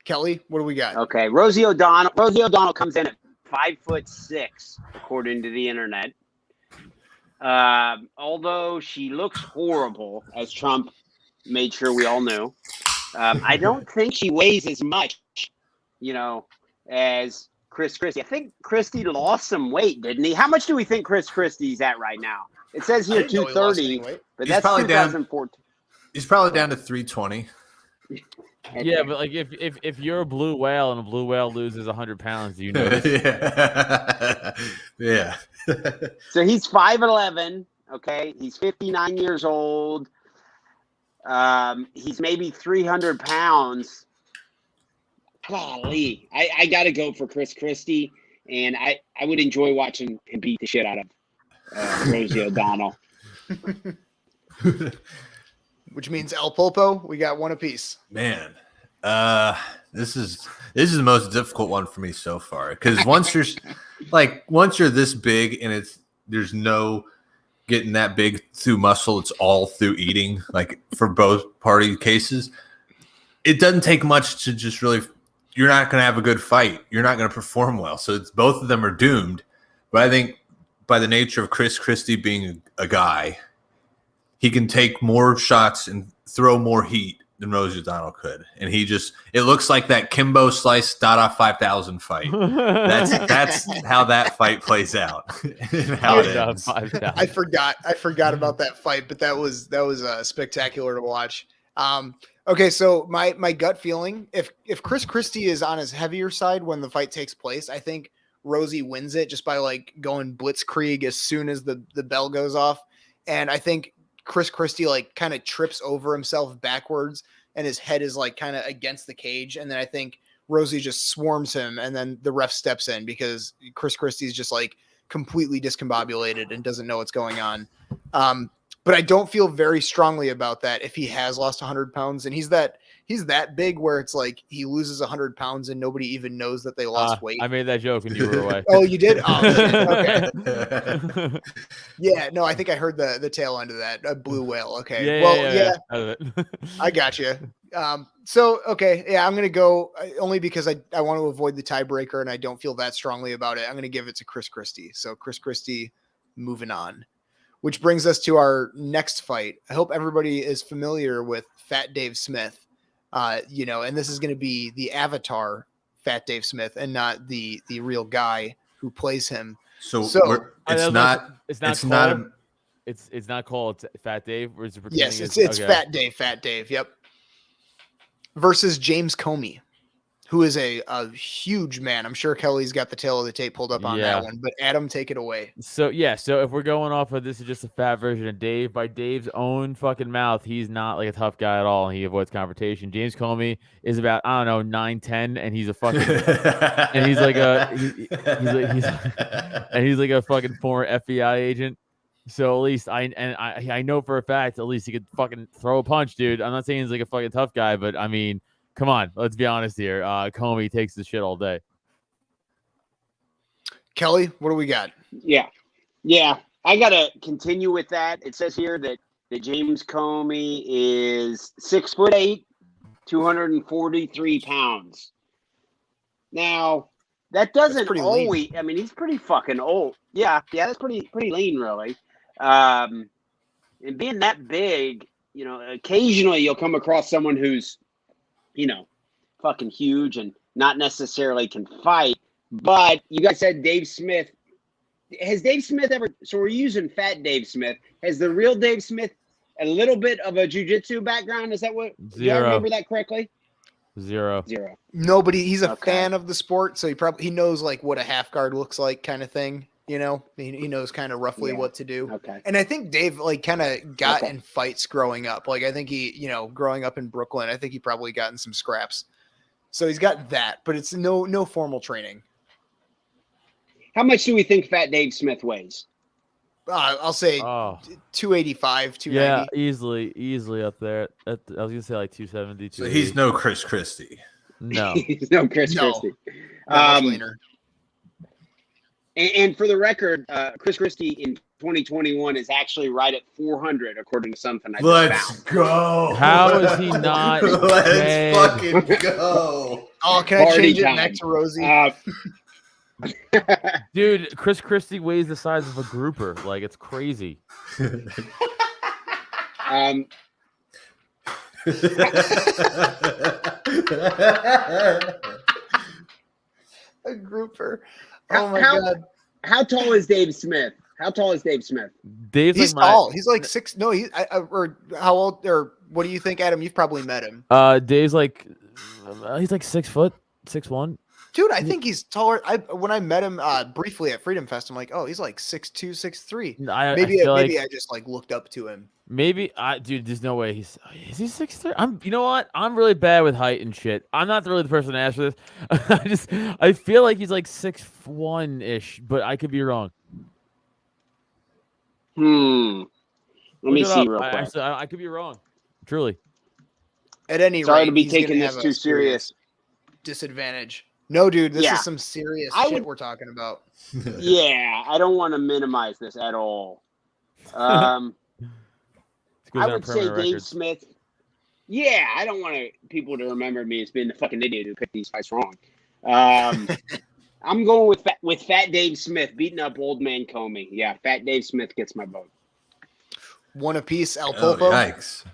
Kelly, what do we got? Okay, Rosie O'Donnell comes in at 5'6", according to the internet. Although she looks horrible, as Trump made sure we all knew, I don't think she weighs as much, as Chris Christie. I think Christie lost some weight, didn't he? How much do we think Chris Christie's at right now? It says here 230, but that's 2014. He's probably down to 320. Yeah, but like if you're a blue whale and a blue whale loses 100 pounds, do you know this? Yeah. So he's 5'11". Okay, he's 59 years old. He's maybe 300 pounds. Golly, I got to go for Chris Christie, and I would enjoy watching him beat the shit out of Rosie O'Donnell. Which means El Pulpo, we got one apiece. Man, this is the most difficult one for me so far because once you're this big and there's no getting that big through muscle, it's all through eating. Like for both party cases, it doesn't take much to just really. You're not going to have a good fight. You're not going to perform well. So both of them are doomed. But I think by the nature of Chris Christie being a guy, he can take more shots and throw more heat than Rosie O'Donnell could. And it looks like that Kimbo Slice Dada 5000 fight. That's how that fight plays out. And how it ends. I forgot about that fight, but that was spectacular to watch. Okay, so my gut feeling, if Chris Christie is on his heavier side when the fight takes place, I think Rosie wins it just by like going blitzkrieg as soon as the bell goes off. And I think Chris Christie like kind of trips over himself backwards and his head is like kind of against the cage. And then I think Rosie just swarms him and then the ref steps in because Chris Christie is just like completely discombobulated and doesn't know what's going on. But I don't feel very strongly about that if he has lost 100 pounds and he's that big where it's like he loses 100 pounds and nobody even knows that they lost weight. I made that joke and you were away. Oh, you did? Oh, okay. Yeah, no, I think I heard the tail end of that. A blue whale. Okay. Yeah. I got you. So, okay. Yeah, I'm going to go only because I want to avoid the tiebreaker and I don't feel that strongly about it. I'm going to give it to Chris Christie. So Chris Christie moving on. Which brings us to our next fight. I hope everybody is familiar with Fat Dave Smith, and this is going to be the avatar Fat Dave Smith and not the real guy who plays him. So it's not called Fat Dave. Or is it yes, it's okay. Fat Dave. Yep. Versus James Comey, who is a huge man. I'm sure Kelly's got the tail of the tape pulled up on that one, but Adam, take it away. So if we're going off of this is just a fat version of Dave, by Dave's own fucking mouth, he's not like a tough guy at all, and he avoids confrontation. James Comey is about, 9'10", and he's a fucking and he's like a fucking former FBI agent. So at least I know for a fact at least he could fucking throw a punch, dude. I'm not saying he's like a fucking tough guy, but I mean, come on, let's be honest here. Comey takes the shit all day. Kelly, what do we got? Yeah. I gotta continue with that. It says here that James Comey is 6'8", 243 pounds. Now that doesn't always. Lean. I mean, he's pretty fucking old. Yeah, that's pretty lean, really. And being that big, occasionally you'll come across someone who's fucking huge and not necessarily can fight. But you guys said Dave Smith. Has Dave Smith ever? So we're using Fat Dave Smith. Has the real Dave Smith a little bit of a jiu-jitsu background? Is that what? Do I remember that correctly? Zero. Nobody. He's a fan of the sport, so he knows like what a half guard looks like, kind of thing. You know, he knows kind of roughly what to do. Okay. And I think Dave like kind of got in fights growing up. Like I think he, growing up in Brooklyn, I think he probably got in some scraps. So he's got that, but it's no formal training. How much do we think Fat Dave Smith weighs? I'll say 285, 290. Yeah, easily up there. I was gonna say like 270. So he's no Chris Christie. No, he's no Chris Christie. And for the record, Chris Christie in 2021 is actually right at 400, according to something I just Let's found. go. How is he not? Let's fucking go. Oh, can I change it back to Rosie? Dude, Chris Christie weighs the size of a grouper. Like, it's crazy. A grouper. Oh my god. How tall is Dave Smith? Dave's tall. He's like 6. No, or how old? Or what do you think, Adam? You've probably met him. Dave's like, he's like 6 foot, 6'1". Dude, I think he's taller. When I met him briefly at Freedom Fest, I'm like, oh, he's like 6'2", 6'3". Maybe I just like looked up to him. Maybe dude, there's no way is he 6'3"? You know what? I'm really bad with height and shit. I'm not really the person to ask for this. I feel like he's like 6'1" ish, but I could be wrong. Let me see real quick. I could be wrong. Truly. At any rate, sorry to be taking this too serious. Disadvantage. No, dude, this is some serious shit we're talking about. Yeah, I don't want to minimize this at all. I would say Dave Smith. Yeah, I don't want people to remember me as being the fucking idiot who picked these fights wrong. I'm going with Fat Dave Smith beating up Old Man Comey. Yeah, Fat Dave Smith gets my vote. One apiece, El Pulpo. Yikes.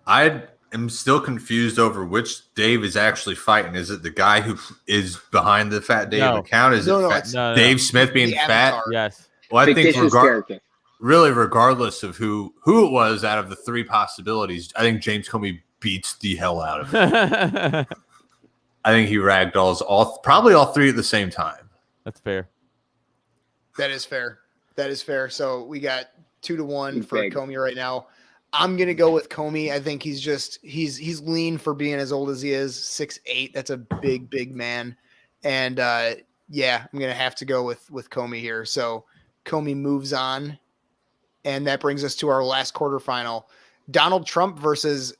I am still confused over which Dave is actually fighting. Is it the guy who is behind the Fat Dave account? Is it Dave Smith being fat? Yes. Well, I think regardless of who it was out of the three possibilities, I think James Comey beats the hell out of him. I think he ragdolls probably all three at the same time. That's fair. That is fair. So we got 2-1 for Comey right now. I'm gonna go with Comey. I think he's lean for being as old as he is, 6'8". That's a big man. And I'm gonna have to go with Comey here. So Comey moves on, and that brings us to our last quarterfinal. Donald Trump versus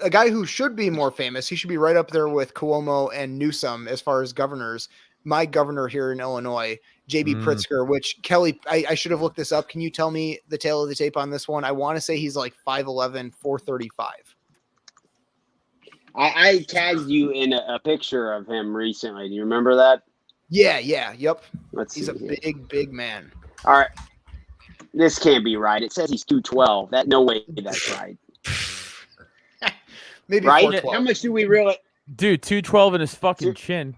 a guy who should be more famous. He should be right up there with Cuomo and Newsom as far as governors. My governor here in Illinois, J.B. Pritzker, which Kelly, I should have looked this up. Can you tell me the tail of the tape on this one? I want to say he's like 5'11", 435. I tagged you in a picture of him recently. Do you remember that? Yeah. Yep. He's a big man. All right. This can't be right. It says he's 212. No way that's right. Maybe right? 412. How much do we really? Dude, 212 in his fucking chin.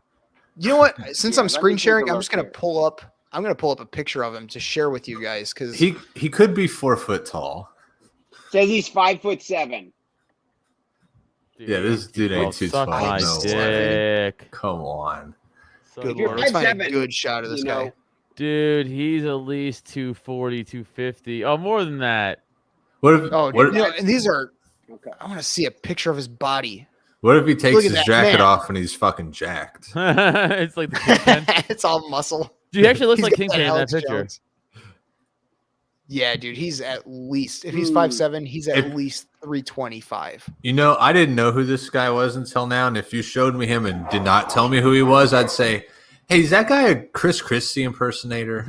You know what? Since I'm screen sharing, I'm just gonna pull up a picture of him to share with you guys because he could be 4 foot tall. Says he's 5'7". Dude, yeah, this dude ain't 212. No dick. Come on. Good lord. Let's find a good shot of this guy. Dude, he's at least 240, 250. Oh, more than that. And these are. Okay. I want to see a picture of his body. What if he takes his jacket off and he's fucking jacked? It's like the Kingpin. It's all muscle. Dude, he actually looks like Kingpin in that picture. Jones. Yeah, dude, he's at least, if he's 5'7", he's at least 325. You know, I didn't know who this guy was until now, and if you showed me him and did not tell me who he was, I'd say, hey, is that guy a Chris Christie impersonator?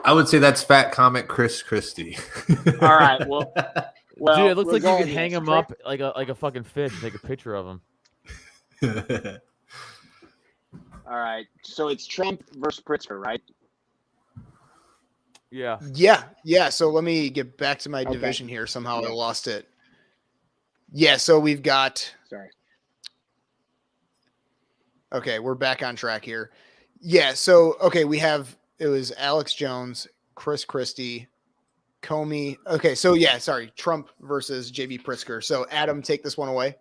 I would say that's fat comic Chris Christie. All right, well, dude, it looks like you could hang him up like a fucking fish and take a picture of him. All right, so it's Trump versus Pritzker, right? Yeah. So let me get back to my division here. Somehow I lost it. Yeah, so we've got. Sorry. Okay, we're back on track here. Yeah, so okay, it was Alex Jones, Chris Christie, Comey. Okay, so yeah, sorry, Trump versus JB Pritzker. So Adam, take this one away.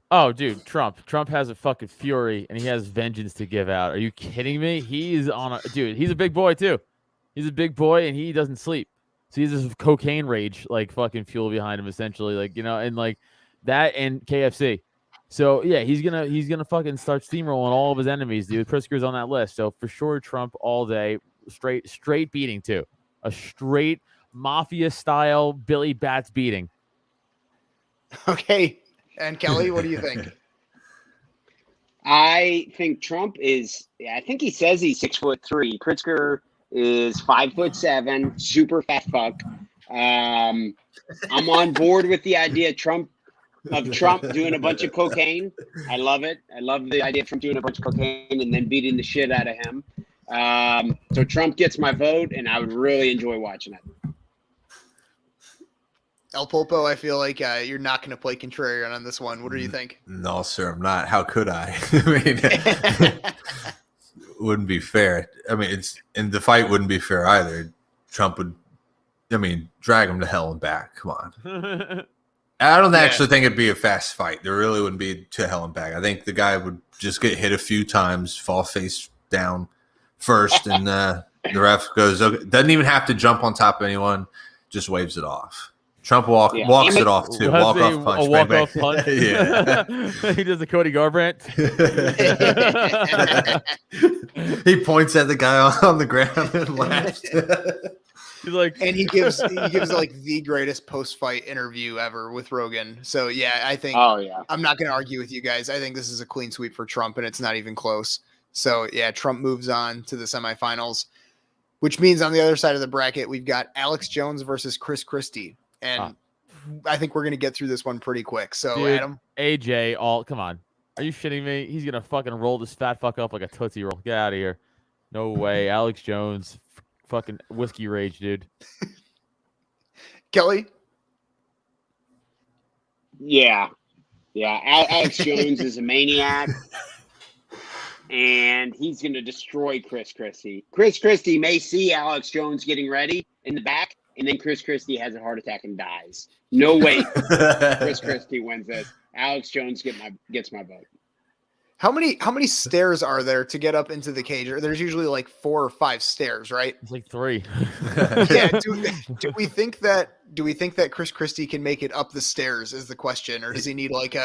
Oh, dude, Trump. Trump has a fucking fury, and he has vengeance to give out. Are you kidding me? He's on a dude. He's a big boy too. He's a big boy, and he doesn't sleep. So he's this cocaine rage, like fucking fuel behind him, essentially, like and like that and KFC. So yeah, he's gonna fucking start steamrolling all of his enemies, dude. Pritzker's on that list, so for sure, Trump all day, straight beating too, a straight mafia style Billy Bats beating. Okay. And Kelly, what do you think? I think Trump is. I think he says he's 6'3". Pritzker is 5'7", super fat fuck. I'm on board with the idea of Trump doing a bunch of cocaine. I love it. I love the idea of Trump doing a bunch of cocaine and then beating the shit out of him. So Trump gets my vote, and I would really enjoy watching it. El Pulpo, I feel like you're not going to play contrarian on this one. What do you think? No, sir, I'm not. How could I? I mean, wouldn't be fair. I mean, the fight wouldn't be fair either. Trump would, drag him to hell and back. Come on. I don't actually think it'd be a fast fight. There really wouldn't be to hell and back. I think the guy would just get hit a few times, fall face down first, and the ref goes, okay, doesn't even have to jump on top of anyone, just waves it off. Trump walks it off too. Walk-off punch. A walk-off punch. Yeah. He does the Cody Garbrandt. He points at the guy on the ground and laughs. He's like, and he gives like the greatest post-fight interview ever with Rogan. So yeah, I think. Oh yeah. I'm not going to argue with you guys. I think this is a clean sweep for Trump, and it's not even close. So yeah, Trump moves on to the semifinals, which means on the other side of the bracket we've got Alex Jones versus Chris Christie. And I think we're going to get through this one pretty quick. So, dude, Adam. AJ, come on. Are you shitting me? He's going to fucking roll this fat fuck up like a Tootsie Roll. Get out of here. No way. Alex Jones, fucking whiskey rage, dude. Kelly? Yeah. Alex Jones is a maniac. And he's going to destroy Chris Christie. Chris Christie may see Alex Jones getting ready in the back, and then Chris Christie has a heart attack and dies. No way Chris Christie wins this. Alex Jones gets my vote. How many stairs are there to get up into the cage? There's usually like 4 or 5 stairs, right? It's like 3. Yeah. Do we think that Chris Christie can make it up the stairs is the question, or does he need like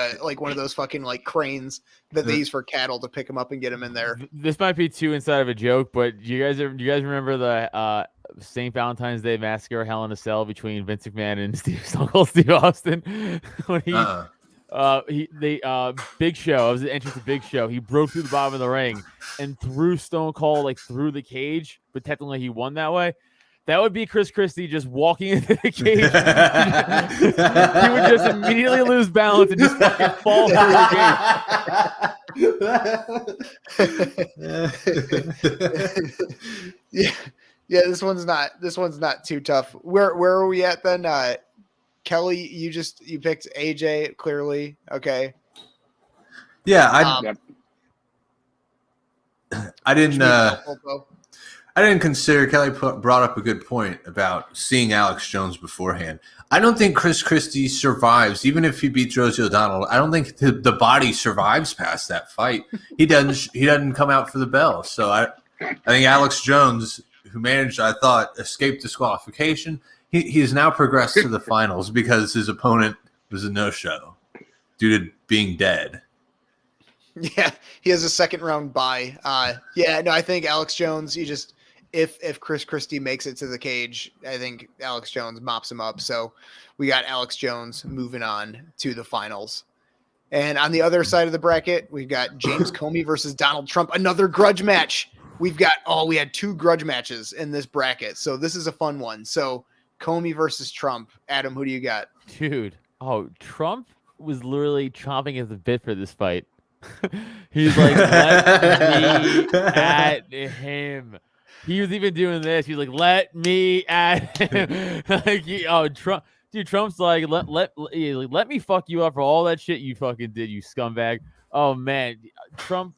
one of those fucking like cranes that they use for cattle to pick him up and get him in there? This might be too inside of a joke, but do you guys remember the St. Valentine's Day Massacre Hell in a Cell between Vince McMahon and Stone Cold Steve Austin when he Big Show. I was the entrance to Big Show. He broke through the bottom of the ring and threw Stone Cold like through the cage, but technically he won that way. That would be Chris Christie just walking into the cage. He would just immediately lose balance and just fucking fall through the cage. Yeah. This one's not too tough. Where are we at then? Kelly, you picked AJ clearly. Okay. Yeah, I didn't consider. Kelly brought up a good point about seeing Alex Jones beforehand. I don't think Chris Christie survives, even if he beats Rosie O'Donnell. I don't think the body survives past that fight. He doesn't come out for the bell. So I think Alex Jones, who managed, I thought, escaped disqualification. He has now progressed to the finals because his opponent was a no-show due to being dead. Yeah, he has a second round bye. I think Alex Jones, if Chris Christie makes it to the cage, I think Alex Jones mops him up. So we got Alex Jones moving on to the finals. And on the other side of the bracket, we've got James Comey versus Donald Trump, another grudge match. We had 2 grudge matches in this bracket. So this is a fun one. So Comey versus Trump. Adam, who do you got? Dude, Trump was literally chomping at the bit for this fight. He's like, let me at him. He was even doing this. He's like, let me at him. Trump. Dude, Trump's like, let me fuck you up for all that shit you fucking did, you scumbag. Oh man, Trump,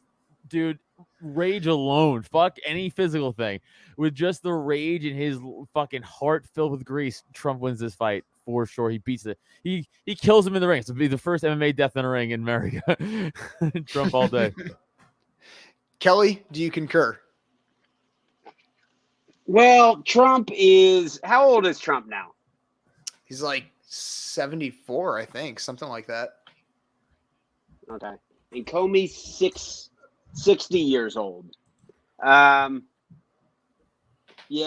dude, rage alone, fuck any physical thing. With just the rage and his fucking heart filled with grease, Trump wins this fight for sure. He beats it. He kills him in the ring. It'll be the first MMA death in a ring in America. Trump all day. Kelly, do you concur? Well, Trump is how old is Trump now? He's like 74, I think, something like that. Okay. And Comey's 60 years old. Yeah,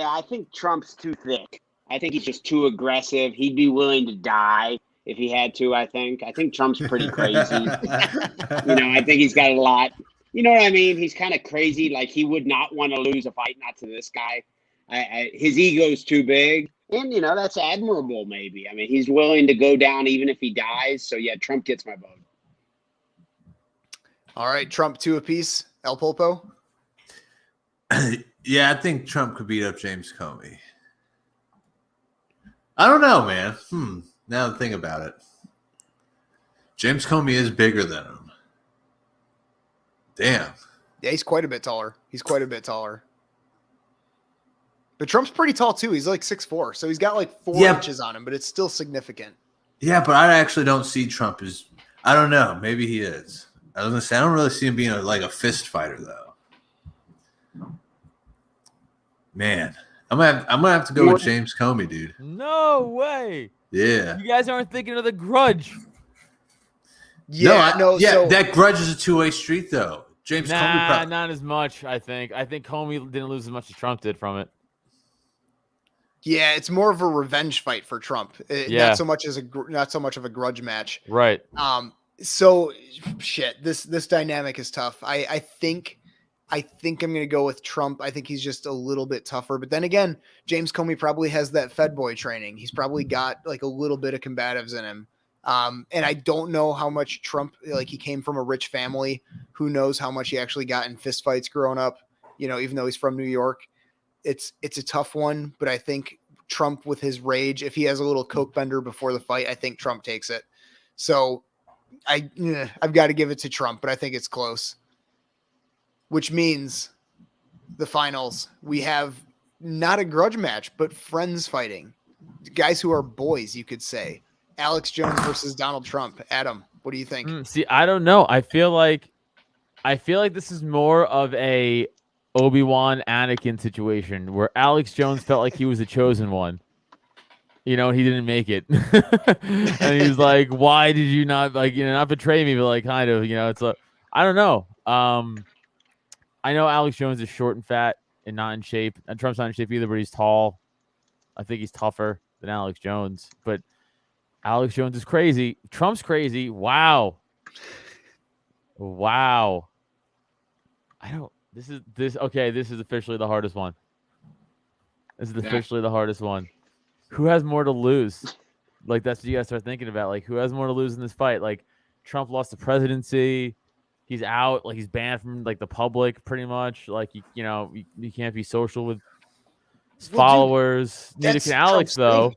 I think Trump's too thick. I think he's just too aggressive. He'd be willing to die if he had to, I think. I think Trump's pretty crazy. I think he's got a lot. You know what I mean? He's kind of crazy. Like, he would not want to lose a fight, not to this guy. His ego's too big. And, that's admirable, maybe. I mean, he's willing to go down even if he dies. So, yeah, Trump gets my vote. All right, Trump 2 apiece. El Pulpo? Yeah, I think Trump could beat up James Comey. I don't know, man. Now to think about it. James Comey is bigger than him. Damn. Yeah, he's quite a bit taller. But Trump's pretty tall, too. He's like 6'4", so he's got like 4 inches on him, but it's still significant. Yeah, but I actually don't see Trump as – I don't know. Maybe he is. I was going to say, I don't really see him being like a fist fighter, though. Man, I'm gonna have to go with James Comey, dude. No way. Yeah. You guys aren't thinking of The Grudge. Yeah, that grudge is a two-way street, though. James Comey not as much, I think. I think Comey didn't lose as much as Trump did from it. Yeah, it's more of a revenge fight for Trump. Not so much of a grudge match. Right. So shit, this dynamic is tough. I think I'm going to go with Trump. I think he's just a little bit tougher. But then again, James Comey probably has that Fed boy training. He's probably got like a little bit of combatives in him. And I don't know how much Trump, like he came from a rich family. Who knows how much he actually got in fistfights growing up, even though he's from New York. It's a tough one, but I think Trump with his rage, if he has a little coke bender before the fight, I think Trump takes it. So I've got to give it to Trump, but I think it's close. Which means the finals, we have not a grudge match, but friends fighting. Guys who are boys, you could say. Alex Jones versus Donald Trump. Adam, what do you think? See, I don't know. I feel like this is more of a Obi-Wan Anakin situation where Alex Jones felt like he was the chosen one. He didn't make it. And he's like, why did you not not betray me, but like kind of, it's I don't know. I know Alex Jones is short and fat and not in shape. And Trump's not in shape either, but he's tall. I think he's tougher than Alex Jones. But Alex Jones is crazy. Trump's crazy. Wow. This is officially the hardest one. The hardest one. Who has more to lose? Like, that's what you guys start thinking about. Like, who has more to lose in this fight? Like, Trump lost the presidency. He's out. Like, he's banned from like the public pretty much. Like, you can't be social with his followers. Neither can Alex, though.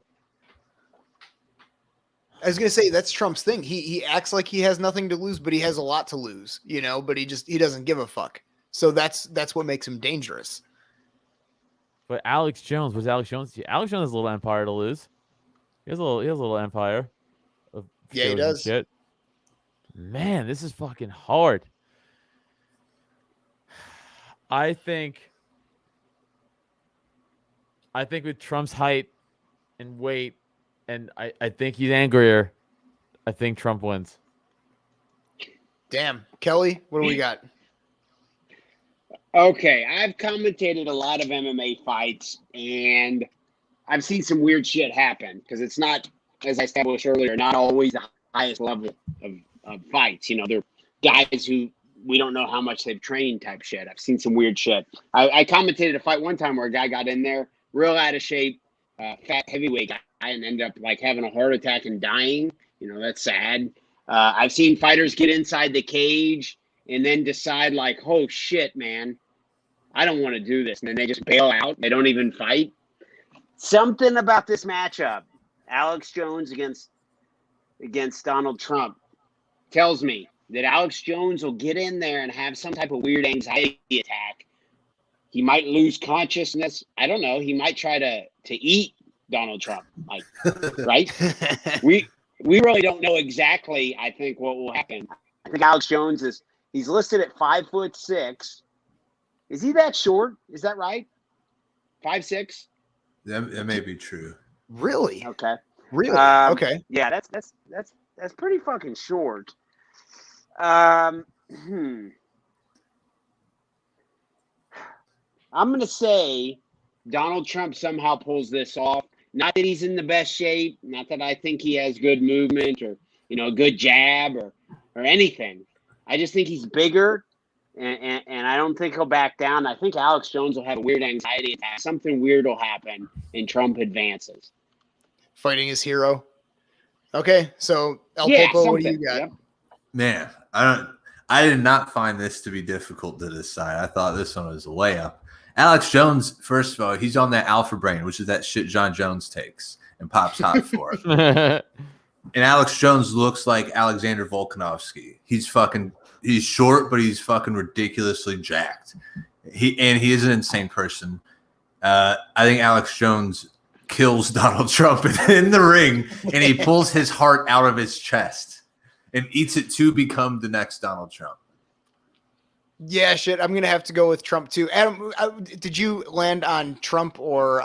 I was gonna say that's Trump's thing. He acts like he has nothing to lose, but he has a lot to lose, but he doesn't give a fuck. So that's what makes him dangerous. But Alex Jones, Alex Jones has a little empire to lose. He has a little empire. Yeah, he does. Shit. Man, this is fucking hard. I think with Trump's height and weight, and I think he's angrier, I think Trump wins. Damn. Kelly, what do we got? Okay, I've commentated a lot of MMA fights, and I've seen some weird shit happen because it's not, as I established earlier, not always the highest level of fights. They're guys who we don't know how much they've trained type shit. I've seen some weird shit. I commentated a fight one time where a guy got in there, real out of shape, fat heavyweight guy, and ended up like having a heart attack and dying. That's sad. I've seen fighters get inside the cage and then decide like, oh shit, man, I don't want to do this. And then they just bail out. They don't even fight. Something about this matchup Alex Jones against Donald Trump tells me that Alex Jones will get in there and have some type of weird anxiety attack. He might lose consciousness. I don't know. He might try to eat Donald Trump, like, right? We really don't know exactly, I think, what will happen. I think Alex Jones he's listed at 5'6". Is he that short? Is that right? 5'6"? That may be true. Really? Okay. Really? Okay. Yeah, that's pretty fucking short. I'm gonna say Donald Trump somehow pulls this off. Not that he's in the best shape, not that I think he has good movement or a good jab or anything. I just think he's bigger, and I don't think he'll back down. I think Alex Jones will have a weird anxiety attack. Something weird will happen, and Trump advances. Fighting his hero. Okay, so Pulpo, what do you got? Yep. Man, I did not find this to be difficult to decide. I thought this one was a layup. Alex Jones, first of all, he's on that alpha brain, which is that shit John Jones takes and pops hot for. And Alex Jones looks like Alexander Volkanovski. He's short, but he's fucking ridiculously jacked. He is an insane person. I think Alex Jones kills Donald Trump in the ring, and he pulls his heart out of his chest and eats it to become the next Donald Trump. Yeah, shit. I'm gonna have to go with Trump too. Adam, did you land on Trump or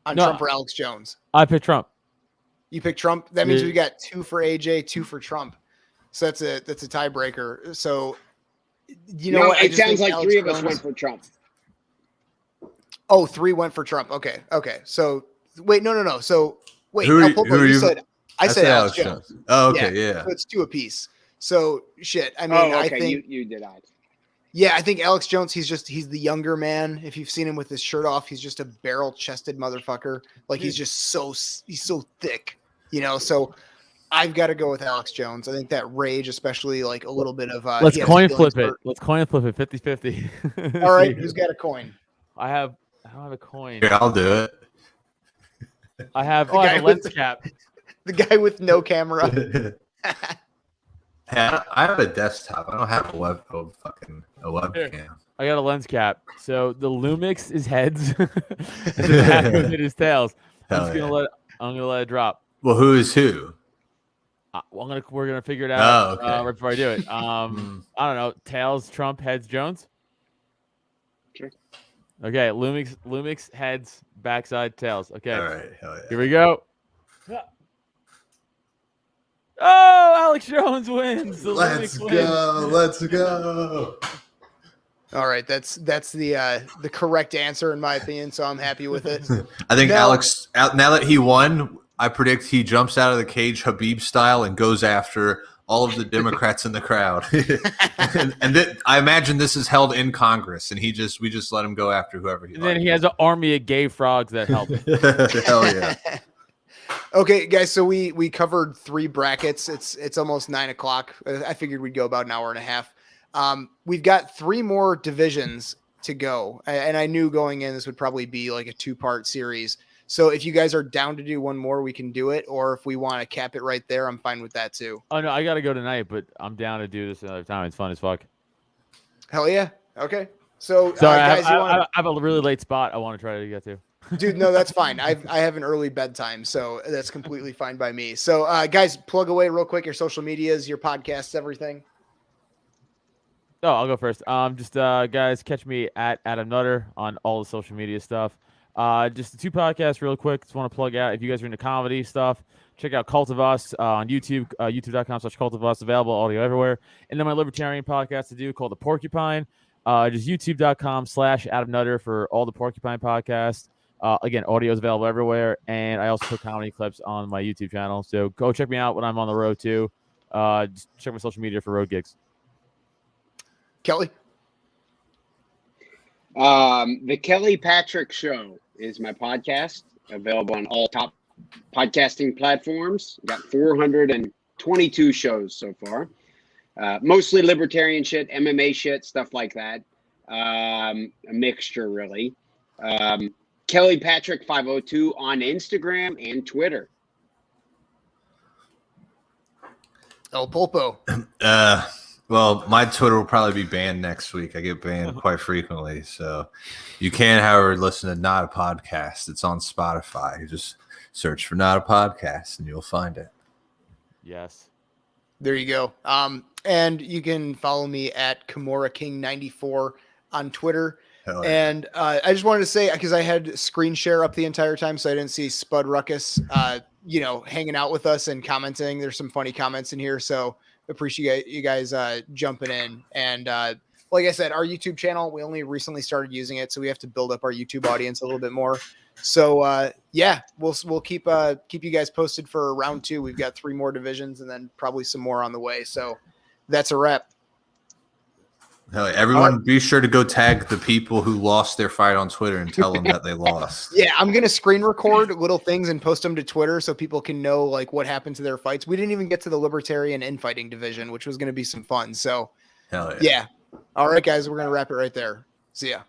Trump or Alex Jones? I picked Trump. You picked Trump. That means we got 2 for AJ, 2 for Trump. So that's a tiebreaker. So what? It sounds like Alex 3 of us went for Trump. Oh, 3 went for Trump. Okay. So wait, no. So wait, who are you? I said Alex Jones. Oh, okay, yeah. So it's 2 apiece. So shit. I mean, okay. I think you did. Yeah, I think Alex Jones, he's the younger man. If you've seen him with his shirt off, he's just a barrel-chested motherfucker. Like he's so thick, so I've got to go with Alex Jones. I think that rage, especially like a little bit of Let's coin flip it. Let's coin flip it 50-50. All right, who's got a coin? I don't have a coin. Here, I'll do it. I have a lens cap. The guy with no camera. I have a desktop. I don't have a webcam. I got a lens cap. So the Lumix is heads. The back of it is tails. I'm gonna let it drop. Well, who is who? We're gonna figure it out. Oh, okay. Right before I do it. I don't know. Tails, Trump, heads, Jones. Sure. Okay, Lumix, heads, backside, tails. Okay. All right. Hell yeah. Here we go. Oh, Alex Jones wins. Let's go. All right, that's the correct answer in my opinion, so I'm happy with it. I think Alex, now that he won, I predict he jumps out of the cage Habib style and goes after all of the Democrats in the crowd. I imagine this is held in Congress, and we just let him go after whoever he likes. And then he has an army of gay frogs that help him. Hell yeah. Okay, guys, so we covered 3 brackets. It's almost 9:00. I figured we'd go about an hour and a half. We've got 3 more divisions to go, and I knew going in this would probably be like a 2-part series. So if you guys are down to do one more, we can do it. Or if we want to cap it right there, I'm fine with that too. Oh no, I gotta go tonight, but I'm down to do this another time. It's fun as fuck. Hell yeah. Okay. So guys, I have a really late spot I want to try to get to. Dude, no, that's fine. I have an early bedtime, so that's completely fine by me. So, guys, plug away real quick your social medias, your podcasts, everything. Oh, I'll go first. Guys, catch me at Adam Nutter on all the social media stuff. Just the 2 podcasts real quick. Just want to plug out if you guys are into comedy stuff. Check out Cult of Us on YouTube, youtube.com/Cult of Us, available audio everywhere. And then my libertarian podcast to do called The Porcupine. Just youtube.com/Adam Nutter for all the Porcupine podcasts. Again, audio is available everywhere, and I also put comedy clips on my YouTube channel. So go check me out when I'm on the road too. Just check my social media for road gigs. Kelly? The Kelly Patrick Show is my podcast, available on all top podcasting platforms. Got 422 shows so far. Mostly libertarian shit, MMA shit, stuff like that. A mixture, really. Kelly Patrick 502 on Instagram and Twitter. El Pulpo. Well, my Twitter will probably be banned next week. I get banned quite frequently. So you can, however, listen to Not a Podcast. It's on Spotify. You just search for Not a Podcast and you'll find it. Yes. There you go. And you can follow me at Kimura King 94 on Twitter. Hell yeah. And I just wanted to say, because I had screen share up the entire time, so I didn't see Spud Ruckus, hanging out with us and commenting. There's some funny comments in here, so appreciate you guys jumping in. And like I said, our YouTube channel, we only recently started using it, so we have to build up our YouTube audience a little bit more. So we'll keep you guys posted for round 2. We've got 3 more divisions and then probably some more on the way. So that's a wrap. Hell yeah. Everyone, be sure to go tag the people who lost their fight on Twitter and tell them that they lost. Yeah, I'm gonna screen record little things and post them to Twitter so people can know like what happened to their fights. We didn't even get to the libertarian infighting division, which was gonna be some fun. So Hell yeah. yeah. All right, guys, we're gonna wrap it right there. See ya.